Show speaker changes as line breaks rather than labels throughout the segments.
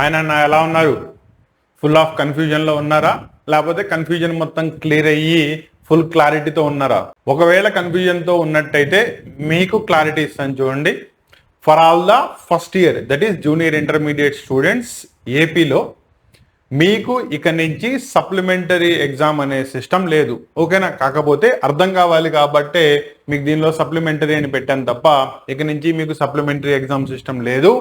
ఆయన ఎలా ఉన్నారు? ఫుల్ ఆఫ్ కన్ఫ్యూజన్లో ఉన్నారా, లేకపోతే కన్ఫ్యూజన్ మొత్తం క్లియర్ అయ్యి ఫుల్ క్లారిటీతో ఉన్నారా? ఒకవేళ కన్ఫ్యూజన్తో ఉన్నట్టయితే మీకు క్లారిటీ ఇస్తాను చూడండి. For all the first year, that is junior intermediate students, ఏపీలో మీకు ఇక నుంచి సప్లిమెంటరీ ఎగ్జామ్ అనే సిస్టమ్ లేదు. ఓకేనా? కాకపోతే అర్థం కావాలి కాబట్టే మీకు దీనిలో సప్లిమెంటరీ అని పెట్టాను తప్ప ఇక నుంచి మీకు సప్లిమెంటరీ ఎగ్జామ్ సిస్టమ్ లేదు.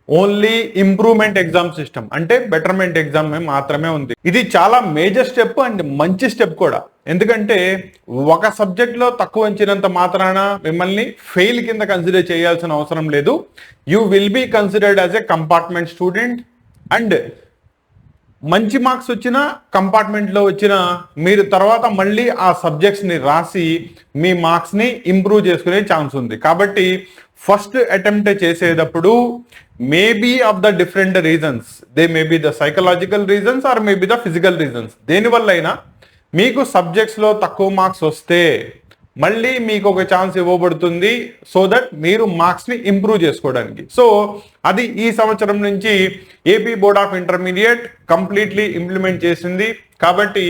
ఓన్లీ ఇంప్రూవ్మెంట్ ఎగ్జామ్ సిస్టమ్, అంటే బెటర్మెంట్ ఎగ్జామ్ మాత్రమే ఉంది. ఇది చాలా మేజర్ స్టెప్ అండ్ మంచి స్టెప్ కూడా. ఎందుకంటే ఒక సబ్జెక్ట్లో తక్కువ వచ్చినంత మాత్రాన మిమ్మల్ని ఫెయిల్ కింద కన్సిడర్ చేయాల్సిన అవసరం లేదు. You will be considered as a compartment student. And మంచి మార్క్స్ వచ్చిన కంపార్ట్మెంట్లో వచ్చిన మీరు తర్వాత మళ్ళీ ఆ సబ్జెక్ట్స్ని రాసి మీ మార్క్స్ని ఇంప్రూవ్ చేసుకునే ఛాన్స్ ఉంది. కాబట్టి ఫస్ట్ అటెంప్ట్ చేసేటప్పుడు maybe of the different reasons, they maybe the psychological reasons or maybe the physical reasons, దేనివల్ల అయినా మీకు సబ్జెక్ట్స్లో తక్కువ మార్క్స్ వస్తే మళ్ళీ మీకు ఒక ఛాన్స్ ఇవ్వబడుతుంది, సో దట్ మీరు మార్క్స్ని ఇంప్రూవ్ చేసుకోవడానికి. సో అది ఈ సంవత్సరం నుంచి AP board of intermediate completely implement చేసింది. కాబట్టి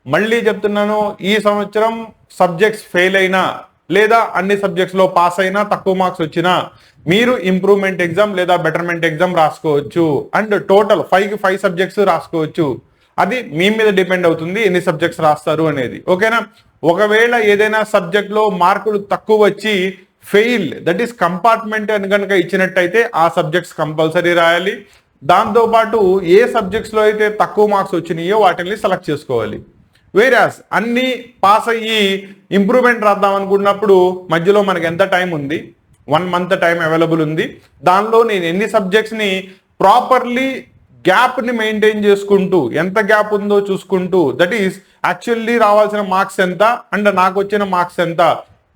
మళ్ళీ చెప్తున్నాను, ఈ సంవత్సరం సబ్జెక్ట్స్ ఫెయిల్ అయినా లేదా అన్ని సబ్జెక్ట్స్లో పాస్ అయినా తక్కువ మార్క్స్ వచ్చినా మీరు ఇంప్రూవ్మెంట్ ఎగ్జామ్ లేదా బెటర్మెంట్ ఎగ్జామ్ రాసుకోవచ్చు. అండ్ టోటల్ 5 సబ్జెక్ట్స్ రాసుకోవచ్చు. అది మీ మీద డిపెండ్ అవుతుంది ఎన్ని సబ్జెక్ట్స్ రాస్తారు అనేది. ఓకేనా? ఒకవేళ ఏదైనా సబ్జెక్ట్లో మార్కులు తక్కువ వచ్చి ఫెయిల్, దట్ ఈస్ కంపార్ట్మెంట్ అని కనుక ఇచ్చినట్టయితే ఆ సబ్జెక్ట్స్ కంపల్సరీ రాయాలి. దాంతోపాటు ఏ సబ్జెక్ట్స్లో అయితే తక్కువ మార్క్స్ వచ్చినాయో వాటిని సెలెక్ట్ చేసుకోవాలి. వేరాస్ అన్ని పాస్ అయ్యి ఇంప్రూవ్మెంట్ రాద్దాం అనుకున్నప్పుడు మధ్యలో మనకి ఎంత టైం ఉంది? 1 month టైం అవైలబుల్ ఉంది. దానిలో నేను ఎన్ని సబ్జెక్ట్స్ని ప్రాపర్లీ గ్యాప్ని మెయింటైన్ చేసుకుంటూ, ఎంత గ్యాప్ ఉందో చూసుకుంటూ, దట్ ఈస్ యాక్చువల్లీ రావాల్సిన మార్క్స్ ఎంత అండ్ నాకు వచ్చిన మార్క్స్ ఎంత,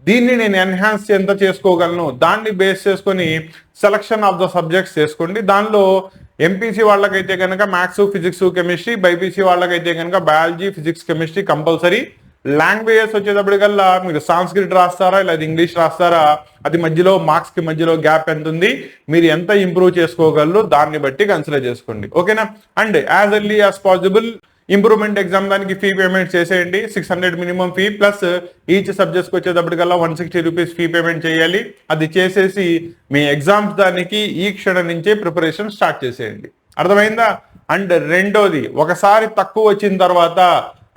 దీన్ని నేను ఎన్హాన్స్ ఎంత చేసుకోగలను, దాన్ని బేస్ చేసుకొని సెలక్షన్ ఆఫ్ ద సబ్జెక్ట్స్ చేసుకోండి. దానిలో ఎంపీసీ వాళ్ళకైతే కనుక మ్యాథ్స్, ఫిజిక్స్, కెమిస్ట్రీ, బైపీసీ వాళ్ళకైతే కనుక biology, physics, chemistry compulsory. Languages వచ్చేటప్పటికల్లా మీరు సాంస్క్రిట్ రాస్తారా లేదా ఇంగ్లీష్ రాస్తారా, అది మధ్యలో మార్క్స్కి మధ్యలో గ్యాప్ ఎంత ఉంది, మీరు ఎంత ఇంప్రూవ్ చేసుకోగలరు దాన్ని బట్టి కన్సిడర్ చేసుకోండి. ఓకేనా? And as early as possible improvement exam దానికి ఫీ పేమెంట్ చేసేయండి. 600 మినిమం ఫీ ప్లస్ ఈచ్ సబ్జెక్ట్కి వచ్చేటప్పటికల్లా 160 రూపీస్ ఫీ పేమెంట్ చేయాలి. అది చేసేసి మీ ఎగ్జామ్స్ దానికి ఈ క్షణం నుంచే ప్రిపరేషన్ స్టార్ట్ చేసేయండి. అర్థమైందా? అండ్ రెండోది, ఒకసారి తక్కువ వచ్చిన తర్వాత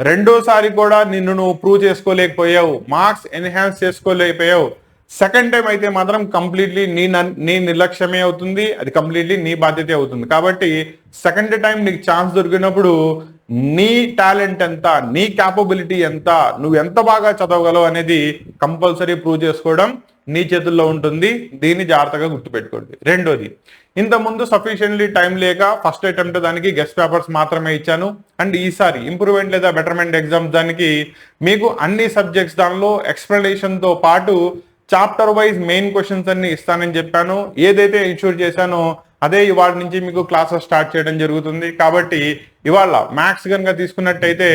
రెండోసారి కూడా నిన్ను నువ్వు ప్రూవ్ చేసుకోలేకపోయావు, మార్క్స్ ఎన్హాన్స్ చేసుకోలేకపోయావు, సెకండ్ టైం అయితే మాత్రం కంప్లీట్లీ నీ నిర్లక్ష్యమే అవుతుంది, అది కంప్లీట్లీ నీ బాధ్యత అవుతుంది. కాబట్టి సెకండ్ టైం నీకు ఛాన్స్ దొరికినప్పుడు నీ టాలెంట్ ఎంత, నీ క్యాపబిలిటీ ఎంత, నువ్వు ఎంత బాగా చదవగలవు అనేది కంపల్సరీ ప్రూవ్ చేసుకోవడం నీ చేతుల్లో ఉంటుంది. దీన్ని జాగ్రత్తగా గుర్తుపెట్టుకోండి. రెండోది, ఇంతకుముందు సఫిషియెంట్లీ టైం లేక ఫస్ట్ అటెంప్ట్ దానికి గెస్ట్ పేపర్స్ మాత్రమే ఇచ్చాను. అండ్ ఈసారి ఇంప్రూవ్మెంట్ లేదా బెటర్మెంట్ ఎగ్జామ్స్ దానికి మీకు అన్ని సబ్జెక్ట్స్ దానిలో ఎక్స్ప్లెనేషన్తో పాటు చాప్టర్ వైజ్ మెయిన్ క్వశ్చన్స్ అన్ని ఇస్తానని చెప్పాను. ఏదైతే ఇన్షూర్ చేశానో అదే ఇవాళ నుంచి మీకు క్లాసెస్ స్టార్ట్ చేయడం జరుగుతుంది. కాబట్టి ఇవాళ మ్యాథ్స్ కనుక తీసుకున్నట్టయితే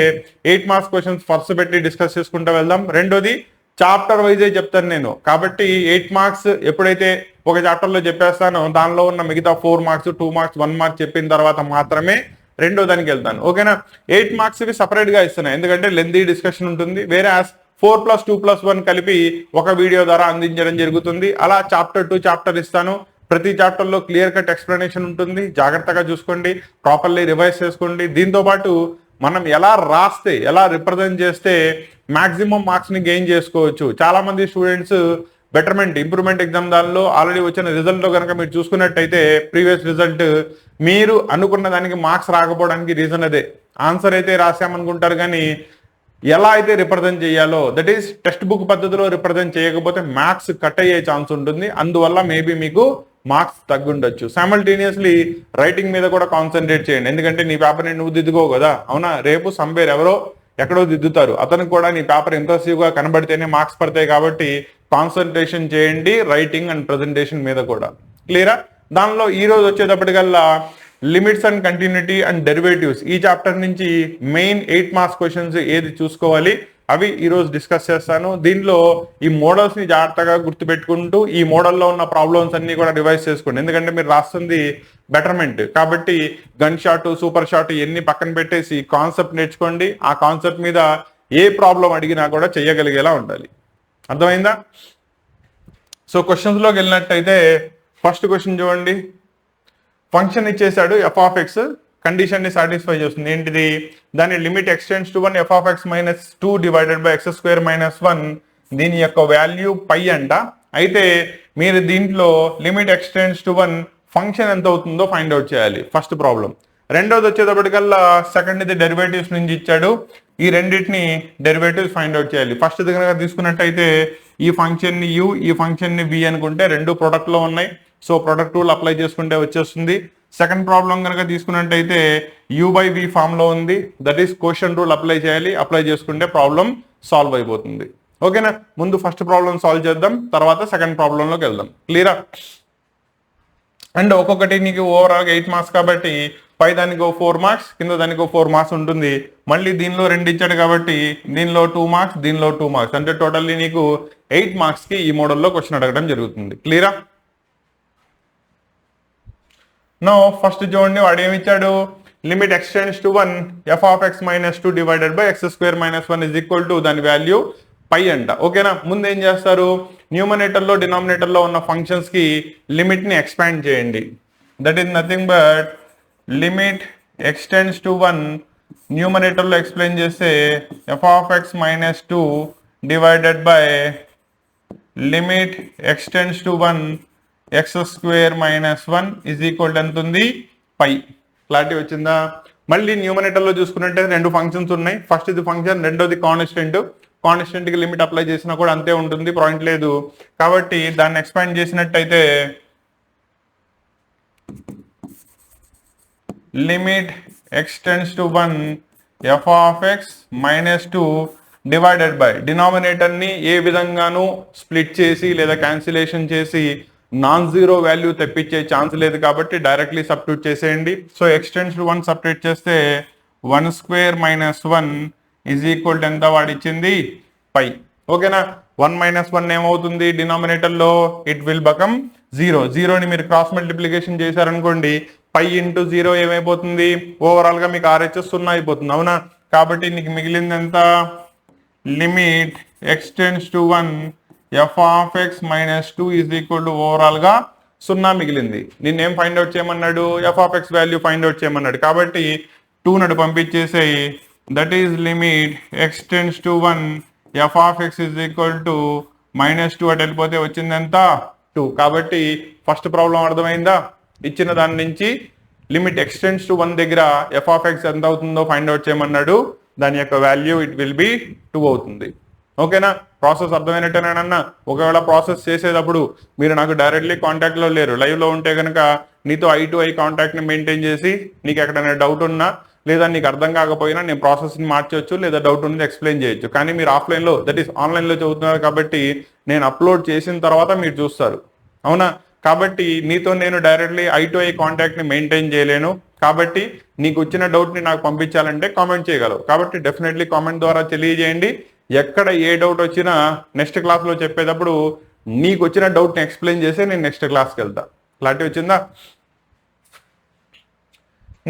8 మార్క్స్ క్వశ్చన్స్ ఫస్ట్ పెట్టి డిస్కస్ చేసుకుంటూ వెళ్దాం. రెండోది, చాప్టర్ వైజే చెప్తాను నేను. కాబట్టి 8 మార్క్స్ ఎప్పుడైతే ఒక చాప్టర్లో చెప్పేస్తానో దానిలో ఉన్న మిగతా 4 మార్క్స్, 2 మార్క్స్, 1 మార్క్ చెప్పిన తర్వాత మాత్రమే రెండో దానికి వెళ్తాను. ఓకేనా? 8 మార్క్స్కి సపరేట్గా ఇస్తున్నాను, ఎందుకంటే లెంతీ డిస్కషన్ ఉంటుంది. వేరే 4+2+1 కలిపి ఒక వీడియో ద్వారా అందించడం జరుగుతుంది. అలా చాప్టర్ 2 చాప్టర్ ఇస్తాను. ప్రతి చాప్టర్లో క్లియర్ కట్ ఎక్స్ప్లెనేషన్ ఉంటుంది. జాగ్రత్తగా చూసుకోండి, ప్రాపర్లీ రివైజ్ చేసుకోండి. దీంతోపాటు మనం ఎలా రాస్తే, ఎలా రిప్రజెంట్ చేస్తే మ్యాక్సిమం మార్క్స్ని గెయిన్ చేసుకోవచ్చు. చాలామంది స్టూడెంట్స్ బెటర్మెంట్, ఇంప్రూవ్మెంట్ ఎగ్జామ్ దానిలో ఆల్రెడీ వచ్చిన రిజల్ట్లో కనుక మీరు చూసుకున్నట్టయితే ప్రీవియస్ రిజల్ట్ మీరు అనుకున్న దానికి మార్క్స్ రాకపోవడానికి రీజన్ అదే. ఆన్సర్ అయితే రాసామనుకుంటారు కానీ ఎలా అయితే రిప్రజెంట్ చేయాలో, దట్ ఈస్ టెక్స్ట్ బుక్ పద్ధతిలో రిప్రజెంట్ చేయకపోతే మ్యాథ్స్ కట్ అయ్యే ఛాన్స్ ఉంటుంది. అందువల్ల మేబీ మీకు మార్క్స్ తగ్గుండొచ్చు. సైమల్టేనియస్లీ రైటింగ్ మీద కూడా కాన్సన్ట్రేట్ చేయండి, ఎందుకంటే నీ పేపర్ని నువ్వు దిద్దుకోవు కదా, అవునా? రేపు సంబేర్ ఎవరో ఎక్కడో దిద్దుతారు, అతనికి కూడా నీ పేపర్ ఇంప్రెసివ్గా కనబడితేనే మార్క్స్ పడతాయి. కాబట్టి కాన్సన్ట్రేషన్ చేయండి రైటింగ్ అండ్ ప్రజెంటేషన్ మీద కూడా. క్లియరా? దానిలో ఈ రోజు వచ్చేటప్పటికల్లా limits and continuity and derivatives ఈ చాప్టర్ నుంచి మెయిన్ 8 మార్క్స్ క్వశ్చన్స్ ఏది చూసుకోవాలి అవి ఈరోజు డిస్కస్ చేస్తాను. దీనిలో ఈ మోడల్స్ని జాగ్రత్తగా గుర్తుపెట్టుకుంటూ ఈ మోడల్లో ఉన్న ప్రాబ్లమ్స్ అన్ని కూడా రివైజ్ చేసుకోండి. ఎందుకంటే మీరు రాస్తుంది బెటర్మెంట్ కాబట్టి గన్ షాట్, సూపర్ షాట్ ఇవన్నీ పక్కన పెట్టేసి కాన్సెప్ట్ నేర్చుకోండి. ఆ కాన్సెప్ట్ మీద ఏ ప్రాబ్లం అడిగినా కూడా చేయగలిగేలా ఉండాలి. అర్థమైందా? సో క్వశ్చన్స్లోకి వెళ్ళినట్టయితే ఫస్ట్ క్వశ్చన్ చూడండి. ఫంక్షన్ ఇచ్చేసాడు ఎఫ్ ఆఫ్ ఎక్స్, కండిషన్ని సాటిస్ఫై చేస్తుంది. ఏంటిది? దాని limit extends to 1 F of X minus 2 divided by X square minus 1. దీని యొక్క వాల్యూ పై అంట. అయితే మీరు దీంట్లో లిమిట్ ఎక్స్టెండ్స్ టు 1 ఫంక్షన్ ఎంత అవుతుందో ఫైండ్ అవుట్ చేయాలి ఫస్ట్ ప్రాబ్లం. రెండోది వచ్చేటప్పటికల్లా సెకండ్ ఇది డెరివేటివ్స్ నుంచి ఇచ్చాడు. ఈ రెండింటిని డెరివేటివ్స్ ఫైండ్ అవుట్ చేయాలి. ఫస్ట్ కనుక తీసుకున్నట్టయితే ఈ ఫంక్షన్ని యూ, ఈ ఫంక్షన్ని వి అనుకుంటే రెండు ప్రొడక్ట్లో ఉన్నాయి. సో ప్రొడక్ట్ రూల్ అప్లై చేసుకుంటే వచ్చేస్తుంది. సెకండ్ ప్రాబ్లం కనుక తీసుకున్నట్టయితే యూ బై వి ఫామ్లో ఉంది. That is quotient rule apply చేయాలి. అప్లై చేసుకుంటే ప్రాబ్లం సాల్వ్ అయిపోతుంది. ఓకేనా? ముందు ఫస్ట్ ప్రాబ్లం సాల్వ్ చేద్దాం, తర్వాత సెకండ్ ప్రాబ్లంలోకి వెళ్దాం. క్లియరా? అండ్ ఒక్కొక్కటి నీకు ఓవరాల్గా 8 మార్క్స్ కాబట్టి పై దానికి 4 మార్క్స్, కింద దానికి 4 మార్క్స్ ఉంటుంది. మళ్ళీ దీనిలో 2 ఇచ్చాడు కాబట్టి దీనిలో 2 మార్క్స్, దీనిలో 2 మార్క్స్, అంటే టోటల్లీ నీకు 8 మార్క్స్కి ఈ మోడల్లో క్వశ్చన్ అడగడం జరుగుతుంది. క్లియరా? నో ఫస్ట్ చూడండి, వాడు ఏమి ఇచ్చాడు? Limit extends to 1 F of X minus 2 divided by X square minus 1 is equal to దాని వాల్యూ పై అంట. ఓకేనా? ముందు ఏం చేస్తారు? న్యూమరేటర్లో డినామినేటర్లో ఉన్న ఫంక్షన్స్కి లిమిట్ని ఎక్స్పాండ్ చేయండి. That is nothing but limit extends to 1 న్యూమరేటర్లో ఎక్స్ప్లెయిన్ చేస్తే F of X minus 2 divided by limit extends to 1 X square minus 1 is equal ఎంత ఉంది? పై. క్లారిటీ వచ్చిందా? మళ్ళీ న్యూమరేటర్లో చూసుకున్నట్టే రెండు ఫంక్షన్స్ ఉన్నాయి. ఫస్ట్ ఇది ఫంక్షన్, రెండోది కాన్స్టెంట్. కాన్స్టెంట్కి లిమిట్ అప్లై చేసినా కూడా అంతే ఉంటుంది, పాయింట్ లేదు. కాబట్టి దాన్ని ఎక్స్పాండ్ చేసినట్టయితే limit extends to 1 F of X minus 2 divided by డినామినేటర్ని ఏ విధంగానూ స్ప్లిట్ చేసి లేదా క్యాన్సిలేషన్ చేసి నాన్ జీరో వాల్యూ తెప్పించే ఛాన్స్ లేదు కాబట్టి డైరెక్ట్లీ సబ్స్టిట్యూట్ చేసేయండి. సో ఎక్స్టెండ్స్ టు 1 సబ్స్టిట్యూట్ చేస్తే 1 square minus 1 is equal to ఎంత వాడిచ్చింది? పై. ఓకేనా? 1 మైనస్ 1 ఏమవుతుంది డినామినేటర్లో? It will బకమ్ 0. జీరోని మీరు క్రాస్ మల్టిప్లికేషన్ చేశారనుకోండి, పై ఇంటూ 0 ఏమైపోతుంది? ఓవరాల్గా మీకు RHS 0 అయిపోతుంది. అవునా? కాబట్టి నీకు మిగిలింది ఎంత? Limit extends to 1 F of X minus 2 is equal to ఓవరాల్గా 0 మిగిలింది. నిన్నేం ఫైండ్ అవుట్ చేయమన్నాడు? F of x value find out చేయమన్నాడు. కాబట్టి 2 నడు పంపించేసేయి. That is limit extends to 1 F of x is equal to minus 2 అటు వెళ్ళిపోతే వచ్చింది ఎంత? 2. కాబట్టి ఫస్ట్ ప్రాబ్లం అర్థమైందా? ఇచ్చిన దాని నుంచి లిమిట్ ఎక్స్టెండ్స్ టు 1 దగ్గర ఎఫ్ ఆఫ్ ఎక్స్ ఎంత అవుతుందో ఫైండ్ అవుట్ చేయమన్నాడు. దాని యొక్క వాల్యూ ఇట్ విల్ బి 2 అవుతుంది. ఓకేనా? ప్రాసెస్ అర్థమైనట్టేనా? ఒకవేళ ప్రాసెస్ చేసేటప్పుడు మీరు నాకు డైరెక్ట్లీ కాంటాక్ట్లో లేరు, లైవ్లో ఉంటే కనుక నీతో ఐ టు ఐ కాంటాక్ట్ని మెయింటైన్ చేసి నీకు ఎక్కడైనా డౌట్ ఉన్నా లేదా నీకు అర్థం కాకపోయినా నేను ప్రాసెస్ని మార్చవచ్చు లేదా డౌట్ ఉన్నది ఎక్స్ప్లెయిన్ చేయొచ్చు. కానీ మీరు ఆఫ్లైన్లో దట్ ఈస్ ఆన్లైన్లో చదువుతున్నారు కాబట్టి నేను అప్లోడ్ చేసిన తర్వాత మీరు చూస్తారు. అవునా? కాబట్టి నీతో నేను డైరెక్ట్లీ ఐ టు ఐ కాంటాక్ట్ని మెయింటైన్ చేయలేను. కాబట్టి నీకు వచ్చిన డౌట్ని నాకు పంపించాలంటే కామెంట్ చేయగలవు. కాబట్టి డెఫినెట్లీ కామెంట్ ద్వారా తెలియజేయండి. ఎక్కడ ఏ డౌట్ వచ్చినా నెక్స్ట్ క్లాస్లో చెప్పేటప్పుడు నీకు వచ్చిన డౌట్ని ఎక్స్ప్లెయిన్ చేసి నేను నెక్స్ట్ క్లాస్కి వెళ్తా. క్లారిటీ వచ్చిందా?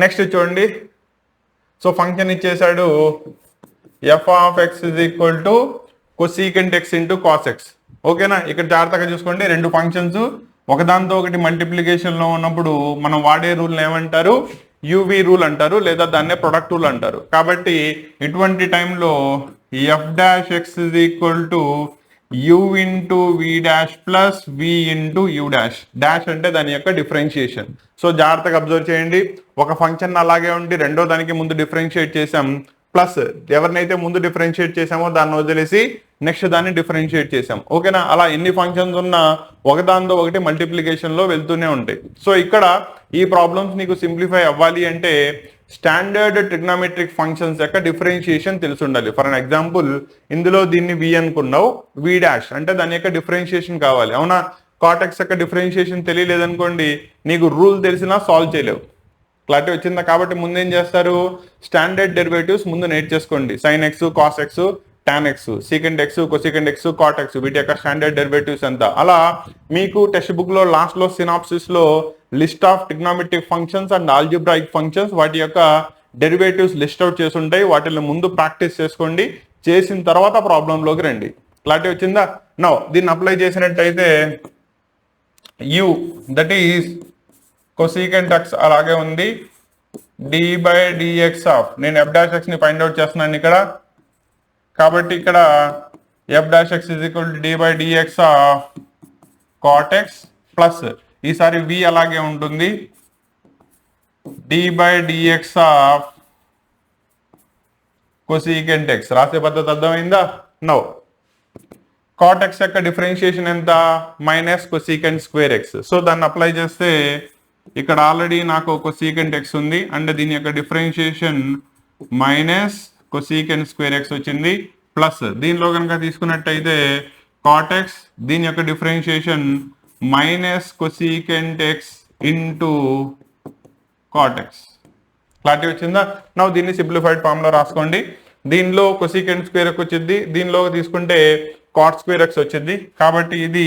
నెక్స్ట్ చూడండి. సో ఫంక్షన్ ఇచ్చేసాడు F of X is equal to cosecant X into cos X. ఓకేనా? ఇక్కడ జాగ్రత్తగా చూసుకోండి, రెండు ఫంక్షన్స్ ఒకదాంతో ఒకటి మల్టిప్లికేషన్లో ఉన్నప్పుడు మనం వాడే రూల్ ఏమంటారు? యూవి రూల్ అంటారు, లేదా దాన్నే ప్రొడక్ట్ రూల్ అంటారు. కాబట్టి ఇటువంటి టైంలో F dash X is equal to U into V dash plus V into U dash. Dash అంటే దాని యొక్క డిఫరెన్షియేషన్. సో జాగ్రత్తగా అబ్జర్వ్ చేయండి. ఒక ఫంక్షన్ అలాగే ఉండి రెండో దానికి ముందు డిఫరెన్షియేట్ చేసాం, ప్లస్ ఎవరినైతే ముందు డిఫరెన్షియేట్ చేసామో దాన్ని వదిలేసి నెక్స్ట్ దాన్ని డిఫరెన్షియేట్ చేసాం. ఓకేనా? అలా ఎన్ని ఫంక్షన్స్ ఉన్నా ఒకదాంతో ఒకటి మల్టిప్లికేషన్లో వెళ్తూనే ఉంటాయి. సో ఇక్కడ ఈ ప్రాబ్లమ్స్ నీకు సింప్లిఫై అవ్వాలి అంటే స్టాండర్డ్ ట్రిగ్నోమెట్రిక్ ఫంక్షన్స్ యొక్క డిఫరెన్షియేషన్ తెలిసి ఉండాలి. ఫర్ అన్ ఎగ్జాంపుల్ ఇందులో దీన్ని వి అనుకున్నావు, వి డాష్ అంటే దాని యొక్క డిఫరెన్షియేషన్ కావాలి. అవునా? కాటెక్స్ యొక్క డిఫరెన్షియేషన్ తెలియలేదనుకోండి, నీకు రూల్ తెలిసినా సాల్వ్ చేయలేవు. క్లారిటీ వచ్చిందా? కాబట్టి ముందేం చేస్తారు? స్టాండర్డ్ డెరివేటివ్స్ ముందు నేర్చేసుకోండి. Sine x, cos x, tan x, secant x, cosecant x, cot x వీటి యొక్క స్టాండర్డ్ డెరివేటివ్స్ ఎంత. అలా మీకు టెక్స్ట్ బుక్ లో లాస్ట్ లో సినాప్సిస్ లో list of trigonometric functions and algebraic functions వాటి యొక్క డెరివేటివ్స్ లిస్ట్ అవుట్ చేసి ఉంటాయి. వాటిని ముందు ప్రాక్టీస్ చేసుకోండి, చేసిన తర్వాత ప్రాబ్లంలోకి రండి. క్లారిటీ వచ్చిందా? నౌ దీన్ని అప్లై చేసినట్టయితే u that is cosecant x అలాగే ఉంది, d/dx ఆఫ్, నేను f'(x) ని ఫైండ్ అవుట్ చేస్తున్నాను ఇక్కడ, కాబట్టి ఇక్కడ f'(x) d/dx of cot x plus ఈసారి v అలాగే ఉంటుంది, d/dx ఆఫ్ కొసీకెంట్ x. రాసే పద్ధతి అర్థమైందా? నౌ cot x యొక్క డిఫరెన్షియేషన్ ఎంత? Minus cosecant square x. So దాన్ని అప్లై చేస్తే ఇక్కడ ఆల్రెడీ నాకు కొసీకెంట్ x ఉంది అంటే దీని యొక్క differentiation minus cosecant square x వచ్చింది, ప్లస్ దీనిలో కనుక తీసుకున్నట్టయితే cot x దీని యొక్క differentiation minus cosecant x into cot x. Clarity వచ్చిందా? నా దీన్ని సింప్లిఫైడ్ ఫామ్ లో రాసుకోండి. దీనిలో కొసీకెంట్ స్క్వేర్ x వచ్చింది, దీనిలో తీసుకుంటే cot స్క్వేర్ x వచ్చింది, కాబట్టి ఇది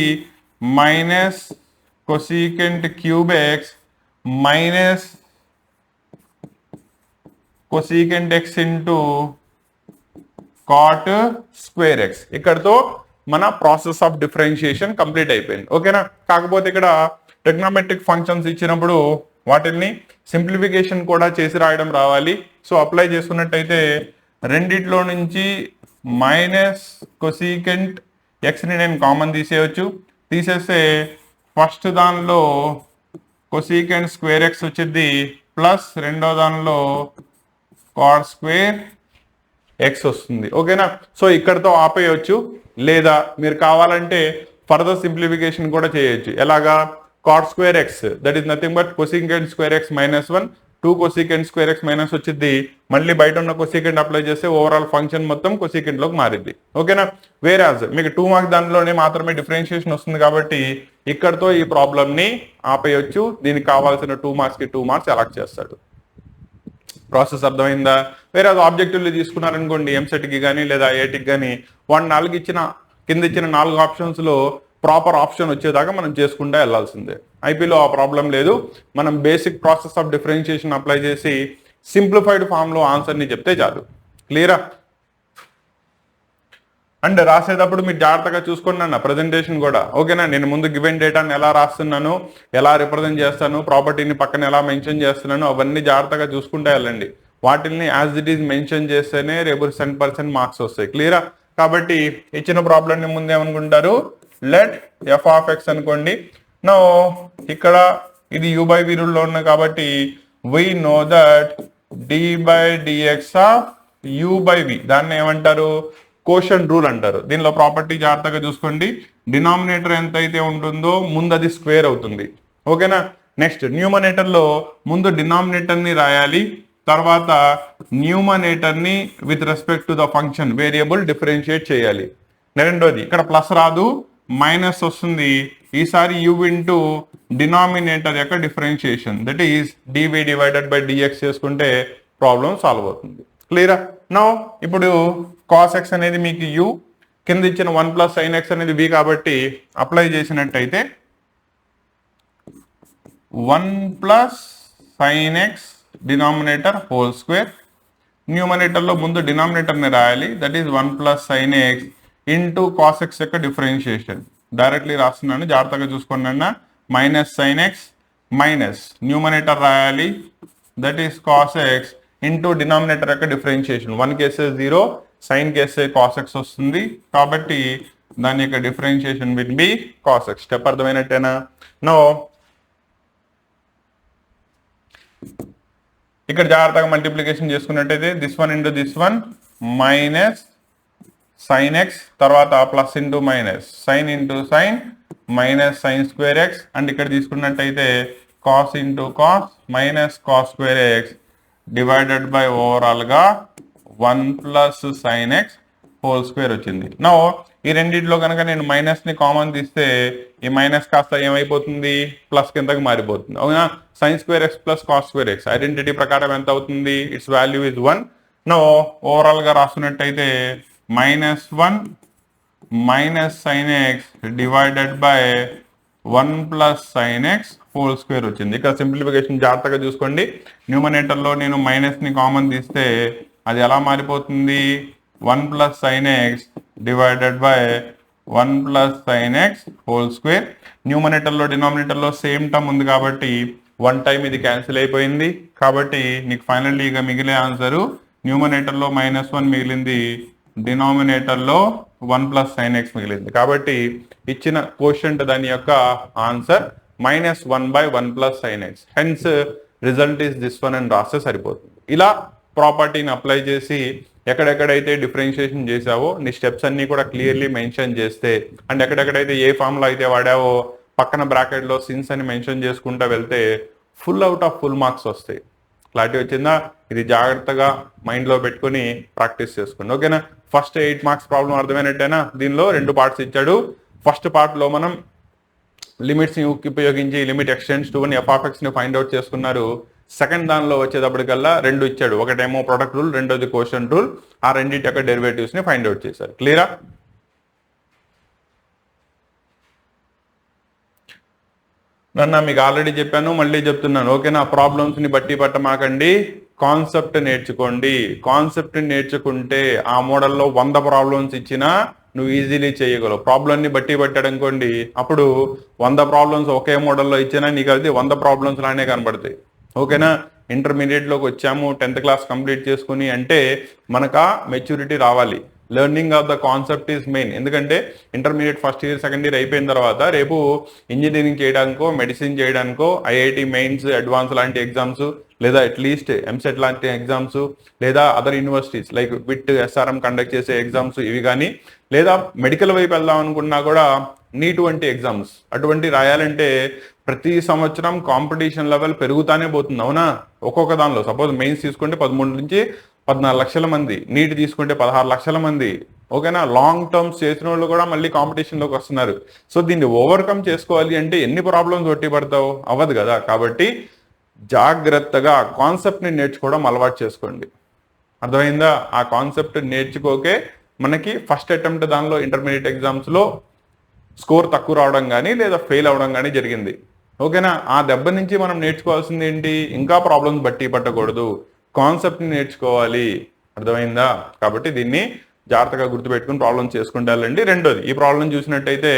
minus cosecant cube x minus cosecant x into cot square x. ఇక్కడతో మన ప్రాసెస్ ఆఫ్ డిఫరెన్షియేషన్ కంప్లీట్ అయిపోయింది. ఓకేనా? కాకపోతే ఇక్కడ ట్రిగ్నోమెట్రిక్ ఫంక్షన్స్ ఇచ్చినప్పుడు వాటిని సింప్లిఫికేషన్ కూడా చేసి రాయడం రావాలి. సో అప్లై చేసుకున్నట్టయితే రెండిట్లో నుంచి మైనస్ కొసీకెంట్ ఎక్స్ని నేను కామన్ తీసేయచ్చు. తీసేస్తే ఫస్ట్ దానిలో కొసీకెంట్ స్క్వేర్ ఎక్స్ వచ్చింది, ప్లస్ రెండో దానిలో కాట్ స్క్వేర్ ఎక్స్ వస్తుంది. ఓకేనా? సో ఇక్కడతో ఆపేయచ్చు, లేదా మీరు కావాలంటే ఫర్దర్ సింప్లిఫికేషన్ కూడా చేయొచ్చు. ఎలాగా? Cot square X that is nothing but cosecant square X minus 1, 2 cosecant square X minus వచ్చింది, మళ్ళీ బయట ఉన్న కొసీకెంట్ అప్లై చేస్తే ఓవరాల్ ఫంక్షన్ మొత్తం కొసీకెంట్ లోకి మారింది. ఓకేనా? వేరాజ్ మీకు 2 మార్క్స్ దానిలోనే మాత్రమే డిఫరెన్షియేషన్ వస్తుంది కాబట్టి ఇక్కడతో ఈ ప్రాబ్లమ్ ని ఆపేయచ్చు. దీనికి కావాల్సిన 2 మార్క్స్ కి 2 మార్క్స్ అలాట్ చేస్తాడు. ప్రాసెస్ అర్థమైందా? వేరే ఆబ్జెక్టివ్లు తీసుకున్నారనుకోండి ఎంసెట్ కి కానీ లేదా ఐఐటికి కానీ, వాడు 4 ఇచ్చిన కింద ఇచ్చిన 4 ఆప్షన్స్ లో ప్రాపర్ ఆప్షన్ వచ్చేదాకా మనం చేసుకుంటూ వెళ్లాల్సిందే. ఐపీలో ఆ ప్రాబ్లం లేదు, మనం basic process of differentiation apply చేసి సింప్లిఫైడ్ ఫామ్ లో ఆన్సర్ ని చెప్తే చాలు. క్లియరా? అండ్ రాసేటప్పుడు మీరు జాగ్రత్తగా చూసుకోండి అన్న ప్రజెంటేషన్ కూడా. ఓకేనా? నేను ముందు గివెన్ డేటాను ఎలా రాస్తున్నాను, ఎలా రిప్రజెంట్ చేస్తాను, ప్రాపర్టీని పక్కన ఎలా మెన్షన్ చేస్తున్నాను, అవన్నీ జాగ్రత్తగా చూసుకుంటూ వెళ్ళండి. వాటిని యాజ్ ఇట్ ఈజ్ మెన్షన్ చేస్తేనే రేపు 100% మార్క్స్ వస్తాయి. క్లియరా? కాబట్టి ఇచ్చిన ప్రాబ్లమ్ని ముందేమనుకుంటారు, లెట్ ఎఫ్ ఆఫ్ ఎక్స్ అనుకోండి. నో ఇక్కడ ఇది u బై v రూల్లో ఉన్నాయి కాబట్టి we know that d/dx of u by v, దాన్ని ఏమంటారు? కోషన్ రూల్ అంటారు. దీనిలో ప్రాపర్టీ జాగ్రత్తగా చూసుకోండి. డినామినేటర్ ఎంత అయితే ఉంటుందో ముందు అది స్క్వేర్ అవుతుంది. ఓకేనా? నెక్స్ట్ న్యూమనేటర్ లో ముందు డినామినేటర్ ని రాయాలి, తర్వాత న్యూమనేటర్ ని with respect to the function variable differentiate చేయాలి. రెండోది ఇక్కడ ప్లస్ రాదు, మైనస్ వస్తుంది. ఈసారి u ఇంటూ డినామినేటర్ యొక్క differentiation that is dv divided by dx చేసుకుంటే ప్రాబ్లం సాల్వ్ అవుతుంది. క్లియరా? నౌ ఇప్పుడు cos x అనేది మీకు u, కింద ఇచ్చిన 1 ప్లస్ sin x అనేది v కాబట్టి అప్లై చేసినట్టయితే 1 plus sin x denominator whole square, numerator లో ముందు డినామినేటర్ ని రాయాలి that is 1 plus sin x into cos x యొక్క డిఫరెన్షియేషన్. డైరెక్ట్లీ రాస్తున్నాను, జాగ్రత్తగా చూసుకోండి అన్న. Minus sine x minus numerator రాయాలి that is cos x into denominator యొక్క డిఫరెన్షియేషన్. 1 కేసే 0, సైన్ కేసే కాస్ ఎక్స్ వస్తుంది కాబట్టి దాని యొక్క differentiation will be cos x. Step అర్థమైనట్టేనా? నో ఇక్కడ జాగ్రత్తగా మల్టిప్లికేషన్ చేసుకున్నట్టయితే this one into this one minus sine x, తర్వాత plus into minus sine into sine minus sine square x, and ఇక్కడ తీసుకున్నట్టయితే cos into cos minus cos square X divided by overall గా 1 plus sine x whole square వచ్చింది. Now ఈ రెండిట్లో కనుక నేను minus ని కామన్ తీస్తే ఈ మైనస్ కాస్త ఏమైపోతుంది, ప్లస్ కిందకి మారిపోతుంది. అవునా? Sine square X plus cos square X identity ప్రకారం ఎంత అవుతుంది? Its value is 1. No overall గా రాసుకున్నట్టయితే -1 minus sin x divided by 1 plus sin x whole square వచ్చింది. ఇక్కడ సింప్లిఫికేషన్ జాగ్రత్తగా చూసుకోండి. న్యూమరేటర్లో నేను మైనస్ని కామన్ తీస్తే అది ఎలా మారిపోతుంది? 1 plus sin x divided by 1 plus sin x whole square. న్యూమరేటర్లో డినామినేటర్లో సేమ్ టర్మ్ ఉంది కాబట్టి 1 టైం ఇది క్యాన్సిల్ అయిపోయింది. కాబట్టి నీకు ఫైనల్లీ ఇక మిగిలే ఆన్సరు న్యూమరేటర్లో -1 మిగిలింది, డినామినేటర్లో 1 ప్లస్ sin x మిగిలింది. కాబట్టి ఇచ్చిన క్వశ్చన్ దాని యొక్క answer -1/1 plus sin x. Hence result is this one అని రాస్తే సరిపోతుంది. ఇలా ప్రాపర్టీని అప్లై చేసి ఎక్కడెక్కడైతే డిఫరెన్షియేషన్ చేసావో నీ స్టెప్స్ అన్ని కూడా క్లియర్లీ మెన్షన్ చేస్తే, అండ్ ఎక్కడెక్కడైతే ఏ ఫార్ములా అయితే వాడావో పక్కన బ్రాకెట్లో సిన్స్ అని మెన్షన్ చేసుకుంటూ వెళ్తే full out of full marks వస్తాయి. క్లారిటీ వచ్చిందా? ఇది జాగ్రత్తగా మైండ్లో పెట్టుకుని ప్రాక్టీస్ చేసుకోండి. ఓకేనా? ఫస్ట్ 8 మార్క్స్ ప్రాబ్లం అర్థమైనట్టేనా? దీనిలో 2 పార్ట్స్ ఇచ్చాడు. ఫస్ట్ పార్ట్లో మనం లిమిట్స్ని ఉపయోగించి లిమిట్ ఎక్స్టెండ్స్ టు f(x)ని ఫైండ్ అవుట్ చేసుకున్నారు. సెకండ్ దానిలో వచ్చేటప్పటికల్లా 2 ఇచ్చాడు. ఒకటేమో ప్రొడక్ట్ రూల్, రెండోది క్వోషంట్ రూల్. ఆ రెండింటి యొక్క డెరివేటివ్స్ని ఫైండ్ అవుట్ చేశారు. క్లియరా? నన్ను మీకు ఆల్రెడీ చెప్పాను, మళ్ళీ చెప్తున్నాను. ఓకేనా? ప్రాబ్లమ్స్ని బట్టి పట్టమాకండి, కాన్సెప్ట్ నేర్చుకోండి. కాన్సెప్ట్ నేర్చుకుంటే ఆ మోడల్లో 100 ప్రాబ్లమ్స్ ఇచ్చినా నువ్వు ఈజీలీ చేయగలవు. ప్రాబ్లమ్ని బట్టి పట్టాడనుకోండి, అప్పుడు 100 ప్రాబ్లమ్స్ ఒకే మోడల్లో ఇచ్చినా నీకు అది 100 ప్రాబ్లమ్స్ లానే కనబడతాయి. ఓకేనా? ఇంటర్మీడియట్లోకి వచ్చాము, 10th క్లాస్ కంప్లీట్ చేసుకుని అంటే మనకు ఆ మెచ్యూరిటీ రావాలి. Learning of the concept is main. ఎందుకంటే intermediate first year second year అయిపోయిన తర్వాత రేపు ఇంజనీరింగ్ చేయడానికో, మెడిసిన్ చేయడానికో, ఐఐటి మెయిన్స్, అడ్వాన్స్ లాంటి ఎగ్జామ్స్, లేదా అట్లీస్ట్ ఎంసెట్ లాంటి ఎగ్జామ్స్, లేదా other universities like VIT, SRM conduct చేసే ఎగ్జామ్స్ ఇవి కానీ, లేదా మెడికల్ వైపు వెళ్దాం అనుకున్నా కూడా నీట్ వంటి ఎగ్జామ్స్ అటువంటి రాయాలంటే ప్రతి సంవత్సరం కాంపిటీషన్ లెవెల్ పెరుగుతానే పోతుంది. అవునా? ఒక్కొక్క దానిలో సపోజ్ మెయిన్స్ తీసుకుంటే 13 నుంచి 14 లక్షల మంది, నీట్ తీసుకుంటే 16 లక్షల మంది. ఓకేనా? లాంగ్ టర్మ్స్ చేసిన వాళ్ళు కూడా మళ్ళీ కాంపిటీషన్లోకి వస్తున్నారు. సో దీన్ని ఓవర్కమ్ చేసుకోవాలి అంటే ఎన్ని ప్రాబ్లమ్స్ ఒట్టి పడతావు? అవ్వదు కదా. కాబట్టి జాగ్రత్తగా కాన్సెప్ట్ని నేర్చుకోవడం అలవాటు చేసుకోండి. అర్థమైందా? ఆ కాన్సెప్ట్ నేర్చుకోకే మనకి ఫస్ట్ అటెంప్ట్ దానిలో ఇంటర్మీడియట్ ఎగ్జామ్స్లో స్కోర్ తక్కువ రావడం కానీ లేదా ఫెయిల్ అవడం కానీ జరిగింది. ఓకేనా? ఆ దెబ్బ నుంచి మనం నేర్చుకోవాల్సింది ఏంటి? ఇంకా ప్రాబ్లమ్స్ బట్టి పట్టకూడదు, కాన్సెప్ట్ని నేర్చుకోవాలి. అర్థమైందా? కాబట్టి దీన్ని జాగ్రత్తగా గుర్తుపెట్టుకుని ప్రాబ్లమ్ చేసుకుంటూ వెళ్ళండి. రెండోది, ఈ ప్రాబ్లం చూసినట్టయితే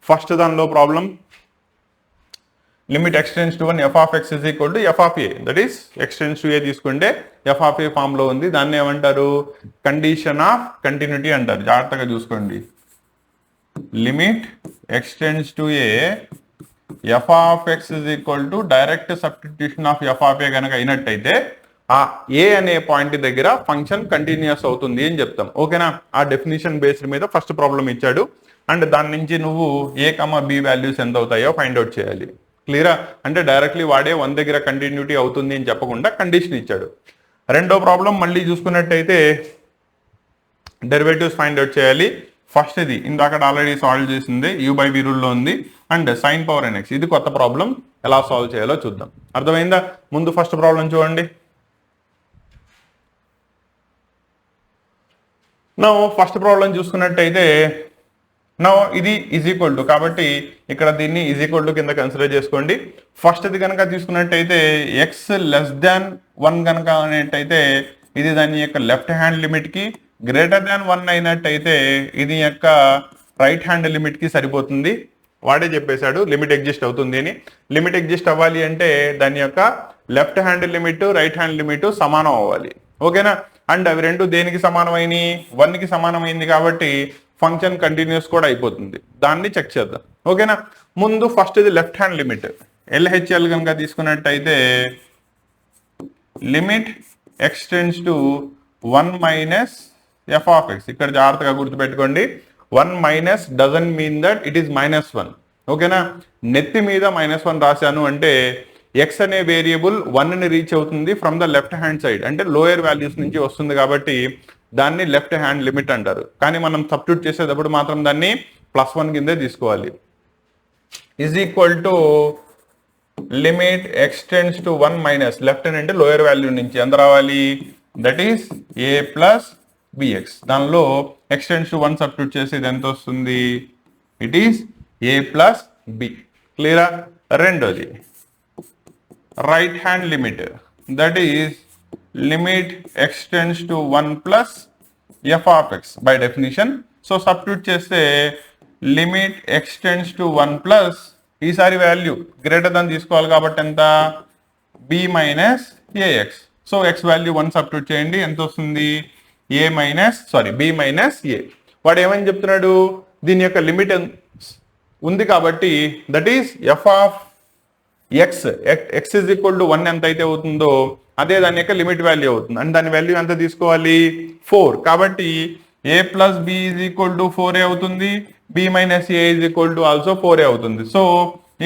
ఫస్ట్ దానిలో problem limit extends to f(x) is equal to f(a), that is X tends to a తీసుకుంటే f(a) ఫామ్లో ఉంది. దాన్ని ఏమంటారు? కండిషన్ ఆఫ్ కంటిన్యూటీ అంటారు. జాగ్రత్తగా చూసుకోండి. Limit extends to a f(x) is equal to direct substitution of f(a) కనుక అయినట్టయితే ఆ ఏ అనే పాయింట్ దగ్గర ఫంక్షన్ కంటిన్యూస్ అవుతుంది అని చెప్తాం. ఓకేనా? ఆ డెఫినేషన్ బేస్డ్ మీద ఫస్ట్ ప్రాబ్లం ఇచ్చాడు, అండ్ దాని నుంచి నువ్వు a, b వాల్యూస్ ఎంత అవుతాయో ఫైండ్ అవుట్ చేయాలి. క్లియరా? అంటే డైరెక్ట్లీ వాడే 1 దగ్గర కంటిన్యూటీ అవుతుంది అని చెప్పకుండా కండిషన్ ఇచ్చాడు. రెండో ప్రాబ్లం మళ్ళీ చూసుకున్నట్టయితే డెరివేటివ్స్ ఫైండ్ అవుట్ చేయాలి. ఫస్ట్ ఇది ఇందాక ఆల్రెడీ సాల్వ్ చేసింది, u/v రూల్లో ఉంది, అండ్ sin power nx. ఇది కొత్త ప్రాబ్లం, ఎలా సాల్వ్ చేయాలో చూద్దాం. అర్థమైందా? ముందు ఫస్ట్ ప్రాబ్లం చూడండి. నా ఫస్ట్ ప్రాబ్లం చూసుకున్నట్టయితే నా ఇది ఈజ్ ఈక్వల్ టు, కాబట్టి ఇక్కడ దీన్ని ఈజ్ ఈక్వల్ టు కింద కన్సిడర్ చేసుకోండి. ఫస్ట్ ఇది కనుక తీసుకున్నట్టయితే x<1 కనుక అనేటైతే ఇది దాని యొక్క లెఫ్ట్ హ్యాండ్ లిమిట్కి, greater than 1 అయినట్టయితే ఇది యొక్క రైట్ హ్యాండ్ లిమిట్కి సరిపోతుంది. వాడే చెప్పేశాడు లిమిట్ ఎగ్జిస్ట్ అవుతుంది అని. లిమిట్ ఎగ్జిస్ట్ అవ్వాలి అంటే దాని యొక్క left hand limit, right hand limit సమానం అవ్వాలి. ఓకేనా? అండ్ అవి రెండు దేనికి సమానమైనవి? 1కి సమానమైంది కాబట్టి ఫంక్షన్ కంటిన్యూస్ కూడా అయిపోతుంది. దాన్ని చెక్ చేద్దాం. ఓకేనా? ముందు ఫస్ట్ ఇది లెఫ్ట్ హ్యాండ్ లిమిట్ LHL కనుక తీసుకున్నట్టయితే లిమిట్ ఎక్స్టెండ్స్ టు 1 - f(x). ఇక్కడ జాగ్రత్తగా గుర్తుపెట్టుకోండి, 1 - doesn't mean that it is -1. ఓకేనా? నెత్తి మీద -1 రాశాను అంటే x అనే వేరియబుల్ 1ని రీచ్ అవుతుంది from the left hand side, అంటే లోయర్ వాల్యూస్ నుంచి వస్తుంది కాబట్టి దాన్ని లెఫ్ట్ హ్యాండ్ లిమిట్ అంటారు. కానీ మనం సబ్స్టిట్యూట్ చేసేటప్పుడు మాత్రం దాన్ని +1 కిందే తీసుకోవాలి. Is equal to limit extends to 1 - left అంటే లోయర్ వాల్యూ నుంచి ఎంత రావాలి? That is a + bx. దానిలో x టెండ్స్ టు 1 సబ్స్టిట్యూట్ చేసి ఇది ఎంత వస్తుంది? It is a plus b. క్లియరా? రెండోది right hand limit, that is limit x tends to 1 plus f of x by definition. So substitute చేస్తే limit x tends to 1 plus ఈసారి value greater దాన్ తీసుకోవాలి కాబట్టి ఎంత? b minus ax. So x value 1 substitute చేయండి, ఎంత వస్తుంది? b minus a. వాడు ఏమని చెప్తున్నాడు? దీని యొక్క లిమిట్ ఉంది కాబట్టి that is f of x is equal to 1 ఎంత అయితే అవుతుందో అదే దాని యొక్క లిమిట్ వాల్యూ అవుతుంది. అండ్ దాని వాల్యూ ఎంత తీసుకోవాలి? 4. కాబట్టి a plus b is equal to 4a అవుతుంది, b minus a is equal to also 4a అవుతుంది. సో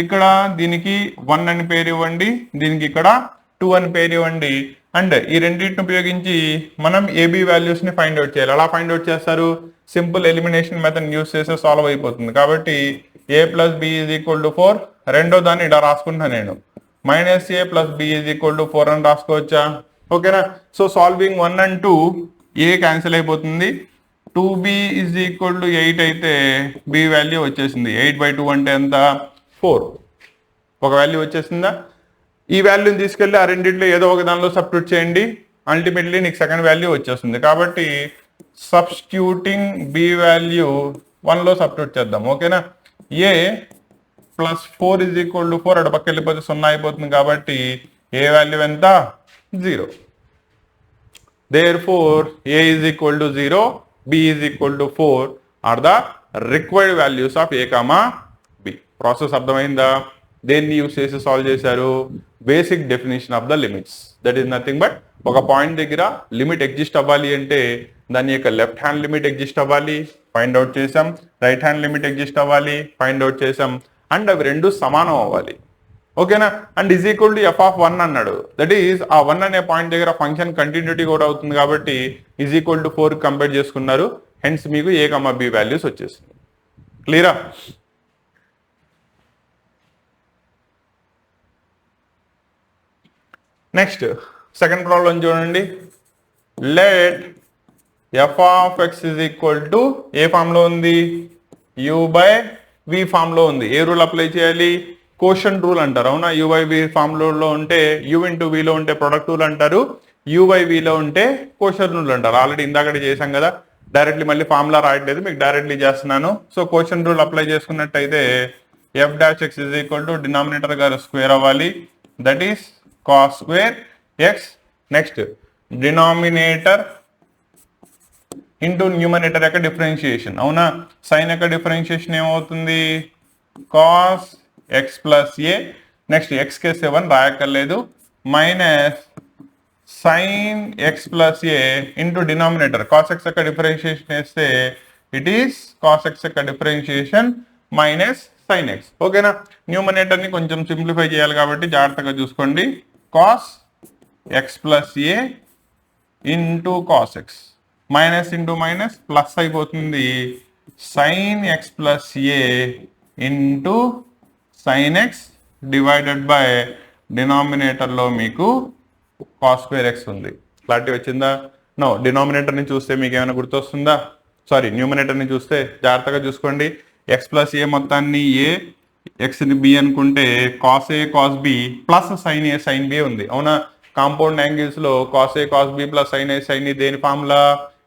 ఇక్కడ దీనికి 1 అని పేరు ఇవ్వండి, దీనికి ఇక్కడ 2 అని పేరు ఇవ్వండి. అండ్ ఈ రెండింటిని ఉపయోగించి మనం ఏబి వాల్యూస్ ని ఫైండ్ అవుట్ చేయాలి. అలా ఫైండ్ అవుట్ చేస్తారు, సింపుల్ ఎలిమినేషన్ మెథడ్ యూస్ చేస్తే సాల్వ్ అయిపోతుంది. కాబట్టి a plus b is equal to 4. రెండో దాన్ని ఇలా రాసుకుంటా నేను, minus a plus b is equal to 4 అని రాసుకోవచ్చా? ఓకేనా? So solving 1 and 2 a cancel అయిపోతుంది. 2b ఈజ్ ఈక్వల్ టు 8 అయితే b వాల్యూ వచ్చేసింది. 8/2 అంటే ఎంత? 4. ఒక వాల్యూ వచ్చేసిందా? ఈ వాల్యూని తీసుకెళ్ళి ఆ రెండింటిలో ఏదో ఒక దానిలో సబ్స్టిట్యూట్ చేయండి, అల్టిమేట్లీ నీకు సెకండ్ వాల్యూ వచ్చేస్తుంది. కాబట్టి సబ్స్టిట్యూటింగ్ b వాల్యూ 1లో సబ్స్టిట్యూట్ చేద్దాం. ఓకేనా? a plus 4 is equal to 4 అటు పక్క వెళ్ళిపోతే 0 అయిపోతుంది. కాబట్టి a వాల్యూ ఎంత? 0. Therefore a is equal to 0, b is equal to 4 are the required values of a comma b. Process అర్థమైందా? దేన్ని యూస్ చేసి సాల్వ్ చేశారు? Basic definition of the limits. That is nothing but ఒక point దగ్గర limit exist అవ్వాలి అంటే దాని యొక్క లెఫ్ట్ హ్యాండ్ లిమిట్ ఎగ్జిస్ట్ అవ్వాలి, ఫైండ్ అవుట్ చేసాం. రైట్ హ్యాండ్ లిమిట్ ఎగ్జిస్ట్ అవ్వాలి, ఫైండ్ అవుట్ చేసాం. అండ్ అవి రెండు సమానం అవ్వాలి. ఓకేనా? And is equal to f of 1 అన్నాడు. దట్ ఈస్ ఆ 1 అనే పాయింట్ దగ్గర ఫంక్షన్ కంటిన్యూటీ కూడా అవుతుంది కాబట్టి ఈజ్ ఈక్వల్ టు 4 కంపేర్ చేసుకున్నారు. హెన్స్ మీకు a, b వాల్యూస్ వచ్చేసింది. క్లియరా? నెక్స్ట్ సెకండ్ ప్రాబ్లం చూడండి. Let f of x is equal to ఏ ఫామ్ లో ఉంది? u బై v ఫామ్ లో ఉంది. ఏ రూల్ అప్లై చేయాలి? కోషన్ రూల్ అంటారు. అవునా? u బై v ఫామ్ లో ఉంటే u ఇంటూ v లో ఉంటే ప్రొడక్ట్ రూల్ అంటారు, u బై v లో ఉంటే కోషన్ రూల్ అంటారు. ఆల్రెడీ ఇందాక చేశాం కదా, డైరెక్ట్లీ మళ్ళీ ఫార్ములా రాయట్లేదు, మీకు డైరెక్ట్లీ చేస్తున్నాను. సో కోషన్ రూల్ అప్లై చేసుకున్నట్టయితే f dash x is equal to denominator గారు స్క్వేర్ అవ్వాలి, that is cos square x. Next denominator into numerator యొక్క డిఫరెన్షియేషన్. అవునా? సైన్ యొక్క డిఫరెన్షియేషన్ ఏమవుతుంది? cos x plus a. Next x కే 7 రాయక్కర్లేదు, minus sine x plus a into denominator cos x యొక్క differentiation వేస్తే ఇట్ ఈస్ cos x యొక్క differentiation minus sine x. ఓకేనా? న్యూమరేటర్ ని కొంచెం సింప్లిఫై చేయాలి కాబట్టి జాగ్రత్తగా చూసుకోండి. cos x plus a into cos x, minus into minus plus అయిపోతుంది, sine x plus a into sine x divided by డినామినేటర్లో మీకు cos స్క్వేర్ x ఉంది. క్లారిటీ వచ్చిందా? నో, డినామినేటర్ ని చూస్తే మీకు ఏమైనా గుర్తొస్తుందా? సారీ, న్యూమరేటర్ ని చూస్తే జాగ్రత్తగా చూసుకోండి. x ప్లస్ ఏ మొత్తాన్ని a, ఎక్స్ని బి అనుకుంటే cos A cos B plus sine A sine B ఉంది. అవునా? కాంపౌండ్ యాంగిల్స్ లో cos A cos B plus sine A sine ఈ దేని formula?